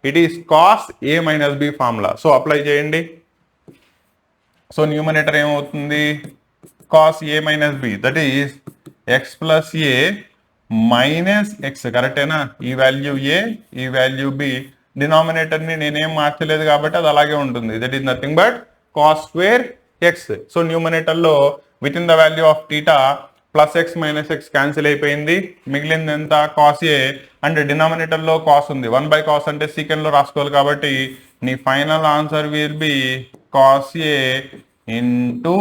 It is cos A minus B formula. So apply చేయండి. So numerator ఏమవుతుంది? Cos A minus B, that is X plus A minus X. కరెక్టేనా? ఈ value ఏ, ఈ value B. Denominator ని నేనేం మార్చలేదు కాబట్టి అది అలాగే ఉంటుంది. That is nothing but cos square x. So numerator లో within the value of theta plus x minus x cancel అయిపోయింది, మిగిలింది ఎంత? Cos a. అంటే డినామినేటర్ లో కాస్ ఉంది, 1 బై కాస్ అంటే సీకెండ్ లో రాసుకోవాలి కాబట్టి నీ final answer will be cos A into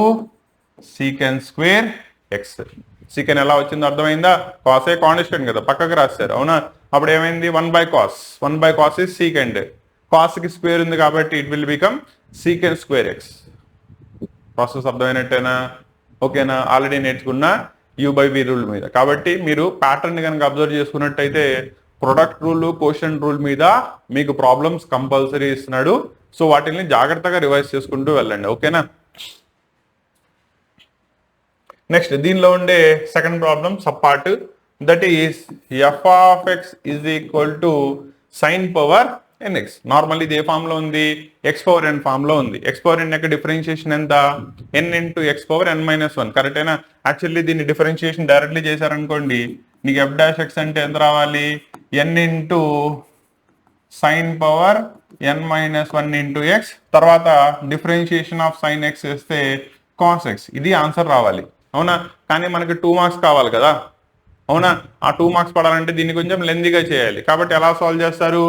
secant square X. Second ఎలా వచ్చిందో అర్థమైందా? కాస్ ఏ కాన్స్టెంట్ కదా, పక్కకు రాశారు. అవునా? అప్పుడు ఏమైంది? 1 by cos. 1 by cos is secant, cos కి స్క్వేర్ ఉంది కాబట్టి it will become secant square x. Process అర్థమైనట్టేనా? ఓకేనా? ఆల్రెడీ నేర్చుకున్న యూ బై వి రూల్ మీద. కాబట్టి మీరు ప్యాటర్న్ కనుక అబ్జర్వ్ చేసుకున్నట్టయితే ప్రొడక్ట్ రూల్ కోషెంట్ రూల్ మీద మీకు ప్రాబ్లమ్స్ కంపల్సరీ ఇస్తున్నాడు. సో వాటిని జాగ్రత్తగా రివైజ్ చేసుకుంటూ వెళ్ళండి. ఓకేనా. నెక్స్ట్ దీనిలో ఉండే second problem sub part, that is F of x is equal to sine power nx. Normal ఇది ఏ ఫామ్ లో ఉంది, ఎక్స్ పవర్ ఎన్ ఫామ్ లో ఉంది. ఎక్స్ పవర్ ఎన్ యొక్క డిఫరెన్షియేషన్ ఎంత, ఎన్ ఇంటూ ఎక్స్ పవర్ ఎన్ మైనస్ వన్. కరెక్టేనా. యాక్చువల్లీ దీన్ని డిఫరెన్షియేషన్ డైరెక్ట్లీ చేశారనుకోండి, నీకు ఎఫ్ డాష్ ఎక్స్ అంటే ఎంత రావాలి, ఎన్ ఇంటూ సైన్ పవర్ ఎన్ మైనస్ వన్ ఇంటూ ఎక్స్, తర్వాత డిఫరెన్షియేషన్ ఆఫ్ సైన్ ఎక్స్ చేస్తే కాస్ ఎక్స్. ఇది ఆన్సర్ రావాలి. అవునా. కానీ మనకి 2 మార్క్స్ కావాలి కదా. అవునా. ఆ 2 మార్క్స్ పడాలంటే దీన్ని కొంచెం లెందీగా చేయాలి. కాబట్టి ఎలా సాల్వ్ చేస్తారు,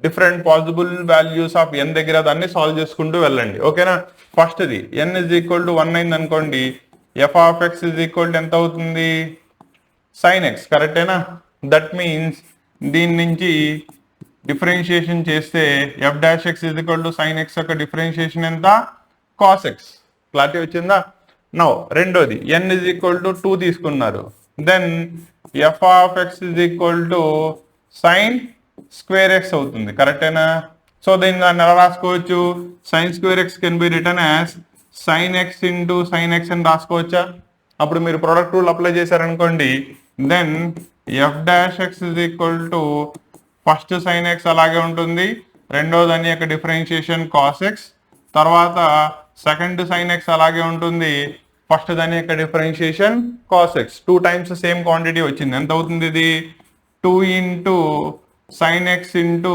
different possible values of N దగ్గర దాన్ని సాల్వ్ చేసుకుంటూ వెళ్ళండి. ఓకేనా. First the N is equal to 1 అయింది అనుకోండి, F of X is equal to ఎంత అవుతుంది, సైన్ ఎక్స్. కరెక్టేనా. దట్ మీన్స్ దీని నుంచి డిఫరెన్షియేషన్ చేస్తే F dash X is equal to sine X యొక్క డిఫరెన్షియేషన్ ఎంత, కాస్ ఎక్స్. క్లారిటీ వచ్చిందా. నౌ రెండోది ఎన్ ఇజ్ ఈక్వల్ టు 2 తీసుకున్నారు, then F of X is equal to sine square X అవుతుంది. కరెక్టేనా. సో దాన్ని ఎలా రాసుకోవచ్చు, sine square X can be written as sine X into sine X అని రాసుకోవచ్చా. అప్పుడు మీరు ప్రొడక్ట్ రూల్ అప్లై చేశారనుకోండి, then F dash X is equal to first sine X అలాగే ఉంటుంది, రెండో దాని యొక్క డిఫరెన్షియేషన్ కాస్ ఎక్స్, తర్వాత సెకండ్ సైన్ ఎక్స్ అలాగే ఉంటుంది, ఫస్ట్ దాని యొక్క differentiation cos X. 2 times same quantity వచ్చింది. ఎంత అవుతుంది ఇది, 2 into sine X into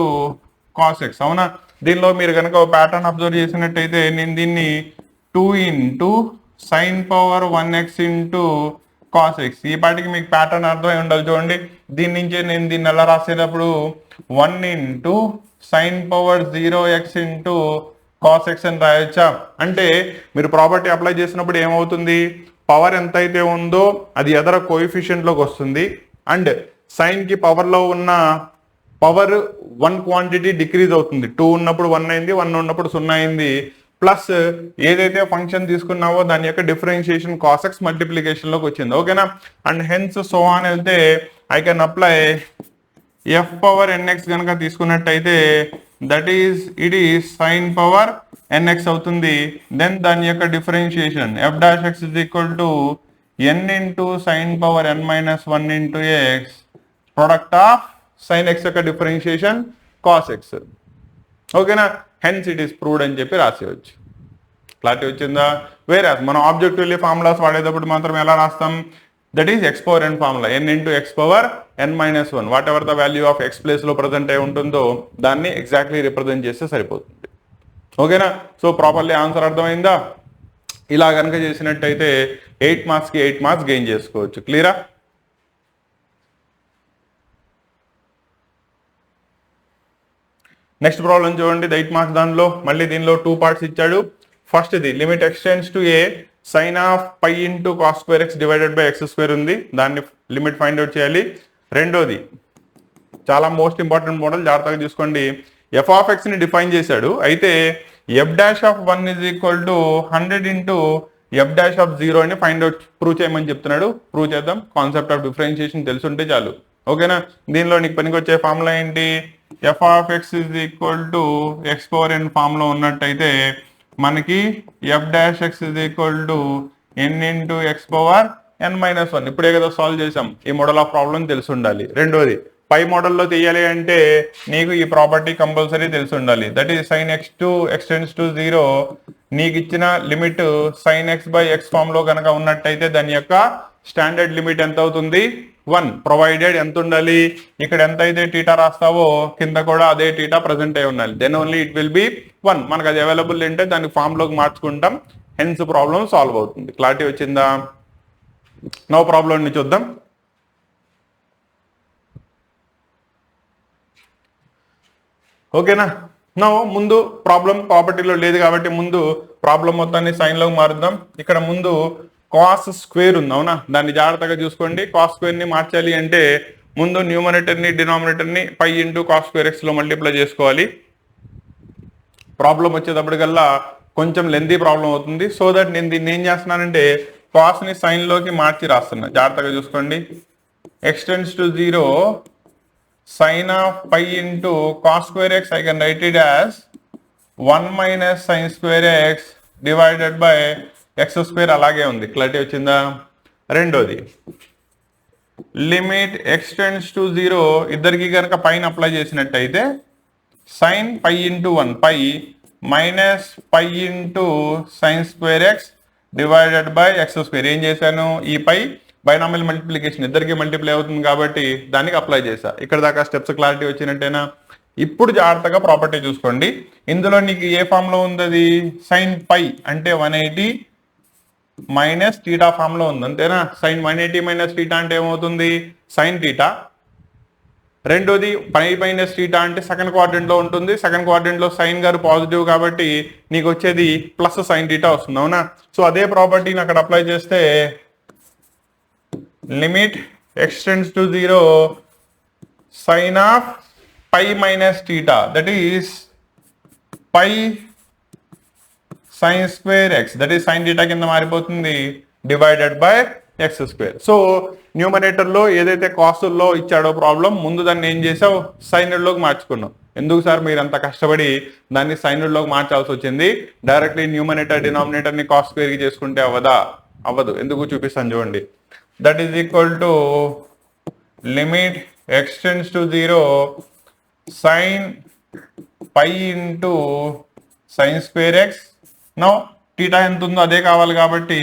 cos X. అవునా. దీనిలో మీరు కనుక ఒక ప్యాటర్న్ అబ్జర్వ్ చేసినట్టయితే నేను దీన్ని 2 into sine power 1x into cos X, ఈ పాటికి మీకు ప్యాటర్న్ అర్థమై ఉండాలి. చూడండి, దీని నుంచే నేను దీన్ని ఎలా రాసేటప్పుడు 1 into sine power 0x into cos X అని రాయొచ్చా. అంటే మీరు ప్రాపర్టీ అప్లై చేసినప్పుడు ఏమవుతుంది, పవర్ ఎంతైతే ఉందో అది ఎదర కోఎఫిషియంట్ లోకి వస్తుంది, అండ్ సైన్ కి పవర్ లో ఉన్న పవర్ 1 క్వాంటిటీ డిక్రీజ్ అవుతుంది. 2 ఉన్నప్పుడు 1 అయింది, 1 ఉన్నప్పుడు 0 అయింది, ప్లస్ ఏదైతే ఫంక్షన్ తీసుకున్నావో దాని యొక్క డిఫరెన్షియేషన్ కాస్ ఎక్స్ మల్టిప్లికేషన్ లోకి వచ్చింది. ఓకేనా. అండ్ హెన్స్ సో ఆన్ వెళ్తే I can apply F power N X కనుక తీసుకున్నట్టయితే that is it is sine power N X అవుతుంది. దెన్ దాని యొక్క differentiation F dash X is equal to N into sine power N minus 1 into X, product of sine X యొక్క differentiation cos X. ఓకేనా. Hence it is proved అని చెప్పి రాసేయచ్చు. Clarity వచ్చిందా. వేరే మనం ఆబ్జెక్టివ్లీ ఫార్ములాస్ వాడేటప్పుడు మాత్రం ఎలా రాస్తాం, that is X power N formula, N into X power N minus 1, whatever the value of X place లో ప్రజెంట్ అయి ఉంటుందో దాన్ని ఎగ్జాక్ట్లీ రిప్రజెంట్ చేస్తే సరిపోతుంది. ఓకేనా. సో ప్రాపర్లీ ఆన్సర్ అర్థమైందా. ఇలా కనుక చేసినట్టయితే 8 మార్క్స్కి 8 మార్క్స్ గెయిన్ చేసుకోవచ్చు. క్లియరా. నెక్స్ట్ ప్రాబ్లం చూడండి, 8 మార్క్స్. దానిలో మళ్ళీ దీనిలో 2 పార్ట్స్ ఇచ్చాడు. ఫస్ట్ ఇది limit extends to A sine of pi into cos square X divided by X square ఉంది, దాన్ని లిమిట్ ఫైండ్ అవుట్ చేయాలి. రెండోది చాలా మోస్ట్ ఇంపార్టెంట్ మోడల్, జాగ్రత్తగా చూసుకోండి. ఎఫ్ ఆఫ్ ఎక్స్ ని డిఫైన్ చేశాడు, అయితే F dash of 1 is equal to 100 into F dash of 0 అని ఫైండ్ అవుట్ ప్రూవ్ చేయమని చెప్తున్నాడు. ప్రూవ్ చేద్దాం. కాన్సెప్ట్ ఆఫ్ డిఫరెన్షియేషన్ తెలుసుంటే చాలు. ఓకేనా. దీనిలో నీకు పనికి వచ్చే ఫార్ములా ఏంటి, F of X is equal to X power N form లో ఉన్నట్టయితే మనకి F dash X is equal to N into X power N minus 1. ఇప్పుడే కదా సాల్వ్ చేసాం, ఈ మోడల్ ఆఫ్ ప్రాబ్లం తెలిసి ఉండాలి. రెండోది పై మోడల్లో తీయాలి అంటే నీకు ఈ ప్రాపర్టీ కంపల్సరీ తెలిసి ఉండాలి. That is sine X to X tends to 0, నీకు ఇచ్చిన limit sine X by X form లో కనుక ఉన్నట్టయితే దాని యొక్క స్టాండర్డ్ లిమిట్ ఎంత అవుతుంది, 1. ప్రొవైడెడ్ ఎంత ఉండాలి, ఇక్కడ ఎంత అయితే టీటా రాస్తావో కింద కూడా అదే టీటా ప్రజెంట్ అయి ఉండాలి. Then only it will be 1. మనకు అది అవైలబుల్ ఉంటే దాన్ని ఫామ్ లోకి మార్చుకుంటాం, హెన్స్ ప్రాబ్లం సాల్వ్ అవుతుంది. క్లారిటీ వచ్చిందా. నో ప్రాబ్లం ని చూద్దాం. ఓకేనా. నో ముందు ప్రాబ్లం ప్రాపర్టీలో లేదు కాబట్టి ముందు ప్రాబ్లం మొత్తాన్ని సైన్ లోకి మారుద్దాం. ఇక్కడ ముందు కాస్ స్క్వేర్ ఉంది, అవునా, దాన్ని జాగ్రత్తగా చూసుకోండి. కాస్ స్క్వేర్ ని మార్చాలి అంటే ముందు న్యూమరేటర్ ని డినామినేటర్ ని pi into cos square x లో మల్టిప్లై చేసుకోవాలి. ప్రాబ్లం వచ్చేటప్పటికల్లా కొంచెం లెంతీ ప్రాబ్లం అవుతుంది. సో దట్ నేను దీన్ని ఏం చేస్తున్నానంటే కాస్ ని సైన్ లోకి మార్చి రాస్తున్నా, జాగ్రత్తగా చూసుకోండి. X tends to 0 sin of pi into cos square x, I can write it as 1 minus sin square x divided by x square అలాగే ఉంది. క్లారిటీ వచ్చిందా? రెండోది లిమిట్ ఎక్స్ టెండ్స్ టు 0 ఇద్దరికి కనుక పైన అప్లై చేసినట్టయితే sin pi into 1 pi minus pi into sine square X divided by X square. ఏం చేశాను? ఈ పై బైనామియల్ మల్టిప్లికేషన్ ఇద్దరికి మల్టిప్లై అవుతుంది కాబట్టి దానికి అప్లై చేశా. ఇక్కడ దాకా స్టెప్స్ క్లారిటీ వచ్చినట్టేనా? ఇప్పుడు జాగ్రత్తగా ప్రాపర్టీ చూసుకోండి. ఇందులో నీకు ఏ ఫామ్ లో ఉంది? అది సైన్ పై అంటే 180 మైనస్ టీటా ఫామ్ లో ఉంది, అంతేనా? సైన్ 180 మైనస్ టీటా అంటే ఏమవుతుంది? Sine theta. రెండోది పై మైనస్ టీటా అంటే సెకండ్ క్వాడ్రంట్ లో ఉంటుంది. సెకండ్ క్వాడ్రంట్ లో సైన్ గారు పాజిటివ్ కాబట్టి నీకు వచ్చేది ప్లస్ సైన్ టీటా వస్తుంది, అవునా? సో అదే ప్రాపర్టీని అక్కడ అప్లై చేస్తే limit x tends to 0 sine of pi minus theta that is pi sine square X that is sine theta కింద మారిపోతుంది divided by X square. So numerator లో ఏదైతే కాస్టుల్లో ఇచ్చాడో ప్రాబ్లం, ముందు దాన్ని ఏం చేసావు? సైనుడ్లోకి మార్చుకున్నావు. ఎందుకు సార్ మీరు అంత కష్టపడి దాన్ని సైనుడ్లోకి మార్చాల్సి వచ్చింది? డైరెక్ట్లీ న్యూమరేటర్ డినామినేటర్ ని కాస్ట్ స్క్వేర్ కి చేసుకుంటే అవ్వదా? అవ్వదు. ఎందుకు చూపిస్తాను చూడండి. That is equal to limit x tends to 0 sine pi into sine square x. No theta ఎంత ఉందో అదే కావాలి కాబట్టి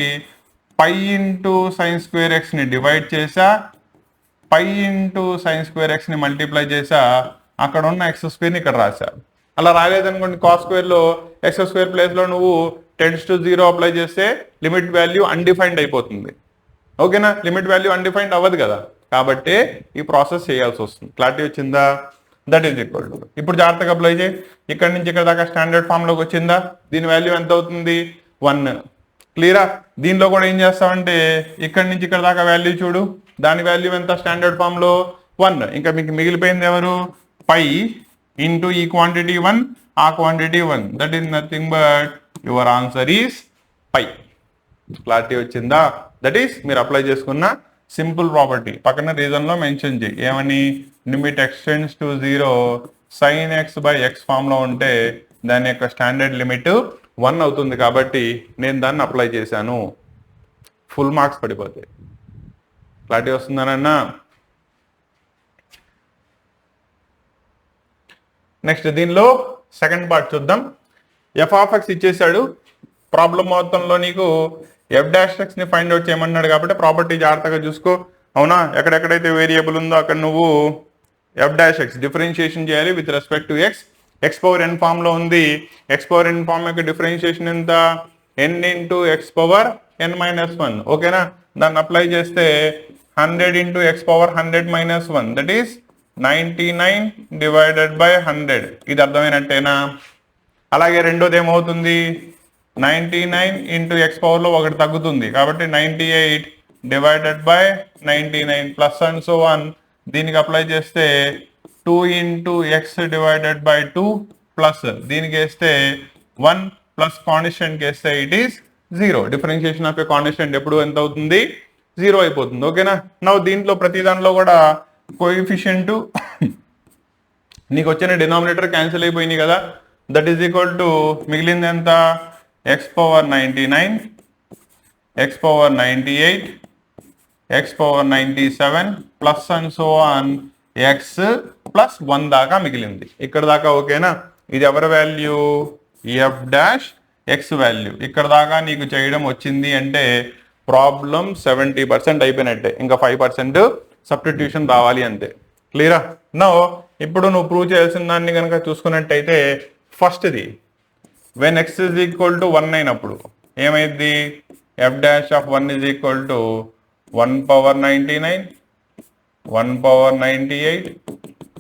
pi into sine square x ని డివైడ్ చేసా, pi into sine square x ని మల్టిప్లై చేసా, అక్కడ ఉన్న ఎక్స్ స్క్వేర్ ని ఇక్కడ రాసా. అలా రాలేదనుకోండి, కాస్ స్క్వేర్ లో ఎక్స్ స్క్వేర్ ప్లేస్ లో నువ్వు టెండ్స్ టు 0 అప్లై చేస్తే లిమిట్ వాల్యూ అన్డిఫైన్డ్ అయిపోతుంది, ఓకేనా? లిమిట్ వాల్యూ అన్డిఫైన్డ్ అవ్వదు కదా, కాబట్టి ఈ ప్రాసెస్ చేయాల్సి వస్తుంది. క్లారిటీ వచ్చిందా? దట్ ఈజ్ ఈక్వల్ టు, ఇప్పుడు జాగ్రత్తగా అప్లై చేయి. ఇక్కడ నుంచి ఇక్కడ దాకా స్టాండర్డ్ ఫామ్ లోకి వచ్చిందా? దీని వాల్యూ ఎంత అవుతుంది? 1. క్లియరా? దీనిలో కూడా ఏం చేస్తామంటే ఇక్కడ నుంచి ఇక్కడ దాకా వాల్యూ చూడు, దాని వాల్యూ ఎంత? స్టాండర్డ్ ఫామ్ లో 1. ఇంకా మీకు మిగిలిపోయింది ఎవరు? పై ఇంటూ ఈ క్వాంటిటీ 1, ఆ quantity 1. That is nothing but your answer is pi. Clarity వచ్చిందా? దట్ ఈస్ మీరు అప్లై చేసుకున్న సింపుల్ ప్రాపర్టీ. పక్కన రీజన్ లో మెన్షన్ చేయి ఏమని? Limit x tends to 0 sine X by X form లో ఉంటే దాని యొక్క స్టాండర్డ్ లిమిట్ 1 అవుతుంది కాబట్టి నేను దాన్ని అప్లై చేశాను. ఫుల్ మార్క్స్ పడిపోతాయి. క్లారిటీ వస్తుందనన్నా? నెక్స్ట్ దీనిలో సెకండ్ పార్ట్ చూద్దాం. ఎఫ్ ఆఫ్ ఎక్స్ ఇచ్చేసాడు. ప్రాబ్లం మొత్తంలో నీకు ఎఫ్ డాష్ ఎక్స్ ని ఫైండ్ అవుట్ చేయమన్నాడు కాబట్టి ప్రాపర్టీ జాగ్రత్తగా చూసుకో, అవునా? ఎక్కడెక్కడైతే వేరియబుల్ ఉందో అక్కడ నువ్వు ఎఫ్ డాష్ ఎక్స్ డిఫరెన్షియేషన్ చేయాలి with respect to x. X power N form లో ఉంది. ఎక్స్ పవర్ ఎన్ ఫామ్ యొక్క డిఫరెన్షియేషన్ ఎంత? ఎన్ ఇంటూ ఎక్స్ పవర్ ఎన్ మైనస్ 1, ఓకేనా? దాన్ని అప్లై చేస్తే 100 into X power 100 minus 1 that is 99 divided by 100. ఇది అర్థమైనట్టేనా? అలాగే రెండోది ఏమవుతుంది? 99 ఇంటూ ఎక్స్ పవర్ లో ఒకటి తగ్గుతుంది కాబట్టి 98 divided by 99 plus and so 1. దీనికి అప్లై చేస్తే 2 into X divided by 2 plus దీనికి వేస్తే 1 ప్లస్ కాన్స్టెంట్ వేస్తే it is 0. Differentiation of a constant ఎప్పుడు ఎంత అవుతుంది? 0 అయిపోతుంది, ఓకేనా? నౌ దీంట్లో ప్రతి దానిలో కూడా కోఎఫిషియంట్ నీకు వచ్చిన డినామినేటర్ క్యాన్సిల్ అయిపోయినాయి కదా. దట్ ఈస్ ఈక్వల్ టు మిగిలింది ఎంత? X power 99, X power 98, X power 97 plus and so on X plus 1 దాకా మిగిలింది. ఇక్కడ దాకా ఓకేనా? ఇది ఎవరి value? F dash X value. ఇక్కడ దాకా నీకు చేయడం వచ్చింది అంటే ప్రాబ్లం 70% అయిపోయినట్టే. ఇంకా 5% సబ్స్టిట్యూషన్ రావాలి అంతే. క్లియరా? నో ఇప్పుడు నువ్వు ప్రూవ్ చేయాల్సిన దాన్ని కనుక చూసుకున్నట్టయితే ఫస్ట్ది when X is equal to 1 అయినప్పుడు ఏమైంది? F dash of 1 is equal to 1 power 99, 1 power 98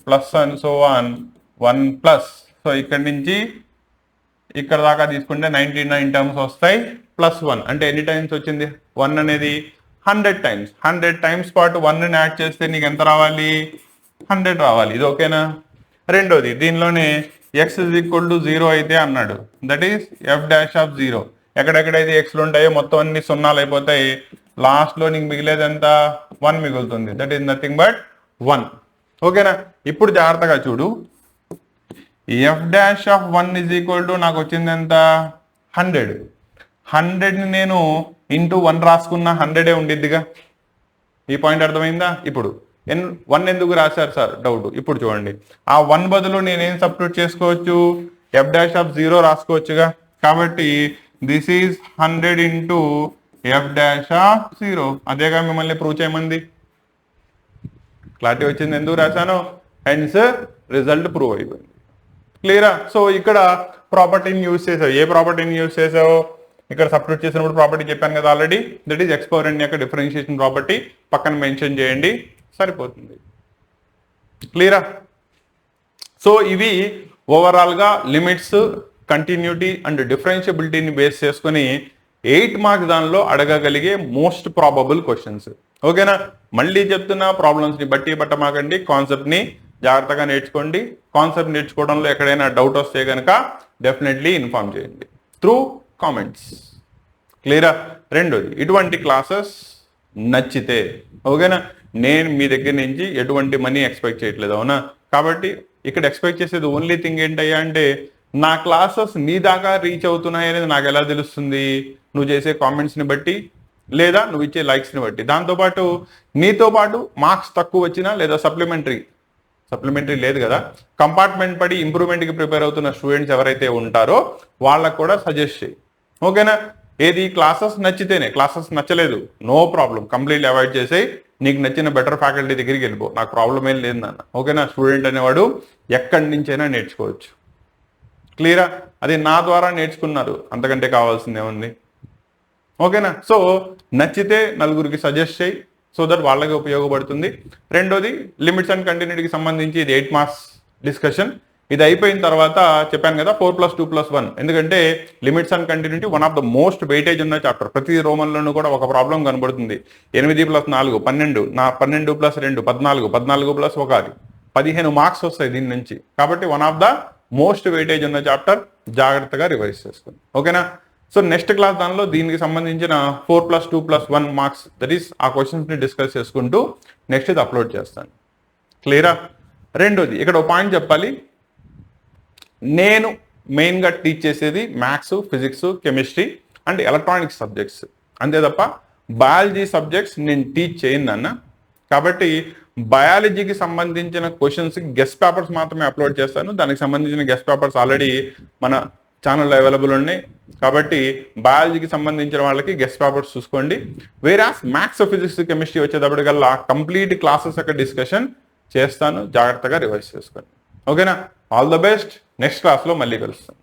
plus and so on 1 plus. So ఇక్కడ నుంచి ఇక్కడ దాకా తీసుకుంటే 99 టర్మ్స్ వస్తాయి ప్లస్ 1 అంటే ఎన్ని టైమ్స్ వచ్చింది? 1 అనేది 100 టైమ్స్. 100 టైమ్స్ పాటు 1ని యాడ్ చేస్తే నీకు ఎంత రావాలి? 100 రావాలి. ఇది ఓకేనా? రెండోది దీనిలోనే ఎక్స్ ఇస్ ఈక్వల్ టు 0 అయితే అన్నాడు. That is F dash of 0. ఎక్కడెక్కడైతే ఎక్స్లు ఉంటాయో మొత్తం అన్ని సున్నాలు అయిపోతాయి. లాస్ట్ లో నీకు మిగిలేదంతా 1 మిగులుతుంది. That is nothing but 1. ఓకేనా? ఇప్పుడు జాగ్రత్తగా చూడు, F dash of 1 is equal to నాకు వచ్చింది ఎంత 100. 100ని నేను ఇంటూ 1 రాసుకున్న 100 ఉండిద్దిగా. ఈ పాయింట్ అర్థమైందా? ఇప్పుడు 1 ఎందుకు రాశారు సార్ డౌట్. ఇప్పుడు చూడండి, ఆ 1 బదులు నేనేం సబ్స్టిట్యూట్ చేసుకోవచ్చు, ఎఫ్ డాష్ ఆఫ్ 0 రాసుకోవచ్చుగా. కాబట్టి this is 100 into F dash of 0. అదేగా మిమ్మల్ని ప్రూవ్ చేయమంది. క్లారిటీ వచ్చింది ఎందుకు రాశాను, హెన్స్ రిజల్ట్ ప్రూవ్ అయిపోయింది. క్లియరా? సో ఇక్కడ ప్రాపర్టీని యూజ్ చేసావు. ఏ ప్రాపర్టీని యూజ్ చేసావు? ఇక్కడ సబ్స్టిట్యూట్ చేసినప్పుడు ప్రాపర్టీ చెప్పాను కదా already, that is X power n యొక్క డిఫరెన్షియేషన్ ప్రాపర్టీ. పక్కన మెన్షన్ చేయండి, సరిపోతుంది. క్లియరా? సో ఇవి ఓవరాల్గా లిమిట్స్, కంటిన్యూటీ అండ్ డిఫరెన్షియబిలిటీని బేస్ చేసుకుని 8 మార్క్స్ దానిలో అడగగలిగే మోస్ట్ ప్రాబబుల్ క్వశ్చన్స్. ఓకేనా? మళ్ళీ చెప్తున్నా, ప్రాబ్లమ్స్ని బట్టి పట్టమాకండి, కాన్సెప్ట్ని జాగ్రత్తగా నేర్చుకోండి. కాన్సెప్ట్ నేర్చుకోవడంలో ఎక్కడైనా డౌట్ వస్తే కనుక డెఫినెట్లీ ఇన్ఫార్మ్ చేయండి త్రూ కామెంట్స్. క్లియరా? రెండోది, ఇటువంటి క్లాసెస్ నచ్చితే, ఓకేనా, నేను మీ దగ్గర నుంచి ఎటువంటి మనీ ఎక్స్పెక్ట్ చేయట్లేదు, అవునా? కాబట్టి ఇక్కడ ఎక్స్పెక్ట్ చేసేది ఓన్లీ థింగ్ ఏంటయ్యా అంటే, నా క్లాసెస్ నీ దాకా రీచ్ అవుతున్నాయి అనేది నాకు ఎలా తెలుస్తుంది? నువ్వు చేసే కామెంట్స్ని బట్టి, లేదా నువ్వు ఇచ్చే లైక్స్ని బట్టి. దాంతోపాటు నీతో పాటు మార్క్స్ తక్కువ వచ్చినా, లేదా సప్లిమెంటరీ లేదు కదా, కంపార్ట్మెంట్ పడి ఇంప్రూవ్మెంట్కి ప్రిపేర్ అవుతున్న స్టూడెంట్స్ ఎవరైతే ఉంటారో వాళ్ళకు కూడా సజెస్ట్ చేయి. ఓకేనా? ఏది క్లాసెస్ నచ్చితేనే. క్లాసెస్ నచ్చలేదు, నో ప్రాబ్లం, కంప్లీట్లీ అవాయిడ్ చేసేయి. నీకు నచ్చిన బెటర్ ఫ్యాకల్టీ దగ్గరికి వెళ్ళిపో, నాకు ప్రాబ్లం ఏం లేదు నాన్న. ఓకేనా? స్టూడెంట్ అనేవాడు ఎక్కడి నుంచైనా నేర్చుకోవచ్చు. క్లియరా? అది నా ద్వారా నేర్చుకున్నారు, అంతకంటే కావాల్సింది ఏముంది? ఓకేనా? సో నచ్చితే నలుగురికి సజెస్ట్ చేయి, సో దట్ వాళ్ళకి ఉపయోగపడుతుంది. రెండోది, లిమిట్స్ అండ్ కంటిన్యూటీకి సంబంధించి ఇది 8 మార్క్స్ డిస్కషన్. ఇది అయిపోయిన తర్వాత చెప్పాను కదా 4+2+1, ఎందుకంటే limits and continuity one of the most weightage ఉన్న చాప్టర్. ప్రతి రోమన్లోనూ కూడా ఒక ప్రాబ్లం కనబడుతుంది. 8+4 12, 12+2 14, 14+1 15 మార్క్స్ వస్తాయి దీని నుంచి. కాబట్టి one of the most weightage ఉన్న చాప్టర్, జాగ్రత్తగా రివైజ్ చేసుకోండి. ఓకేనా? సో నెక్స్ట్ క్లాస్ దానిలో దీనికి సంబంధించిన 4+2+1 మార్క్స్, దట్ ఈస్ ఆ క్వశ్చన్స్ని డిస్కస్ చేసుకుంటూ నెక్స్ట్ ఇది అప్లోడ్ చేస్తాను. క్లియరా? రెండోది, ఇక్కడ ఒక పాయింట్ చెప్పాలి. నేను మెయిన్గా టీచ్ చేసేది maths, physics, chemistry and electronics subjects, అంతే తప్ప బయాలజీ సబ్జెక్ట్స్ నేను టీచ్ చేయను అన్న. కాబట్టి బయాలజీకి సంబంధించిన క్వశ్చన్స్కి గెస్ట్ పేపర్స్ మాత్రమే అప్లోడ్ చేస్తాను. దానికి సంబంధించిన గెస్ట్ పేపర్స్ ఆల్రెడీ మన ఛానల్లో అవైలబుల్ ఉన్నాయి. కాబట్టి బయాలజీకి సంబంధించిన వాళ్ళకి గెస్ట్ పేపర్స్ చూసుకోండి. వేరాస్ మ్యాథ్స్, ఫిజిక్స్, కెమిస్ట్రీ వచ్చేటప్పటికల్లా కంప్లీట్ క్లాసెస్ యొక్క డిస్కషన్ చేస్తాను, జాగ్రత్తగా రివైజ్ చేసుకోండి. ఓకేనా? All the best. నెక్స్ట్ క్లాస్లో మళ్ళీ కలుస్తాను.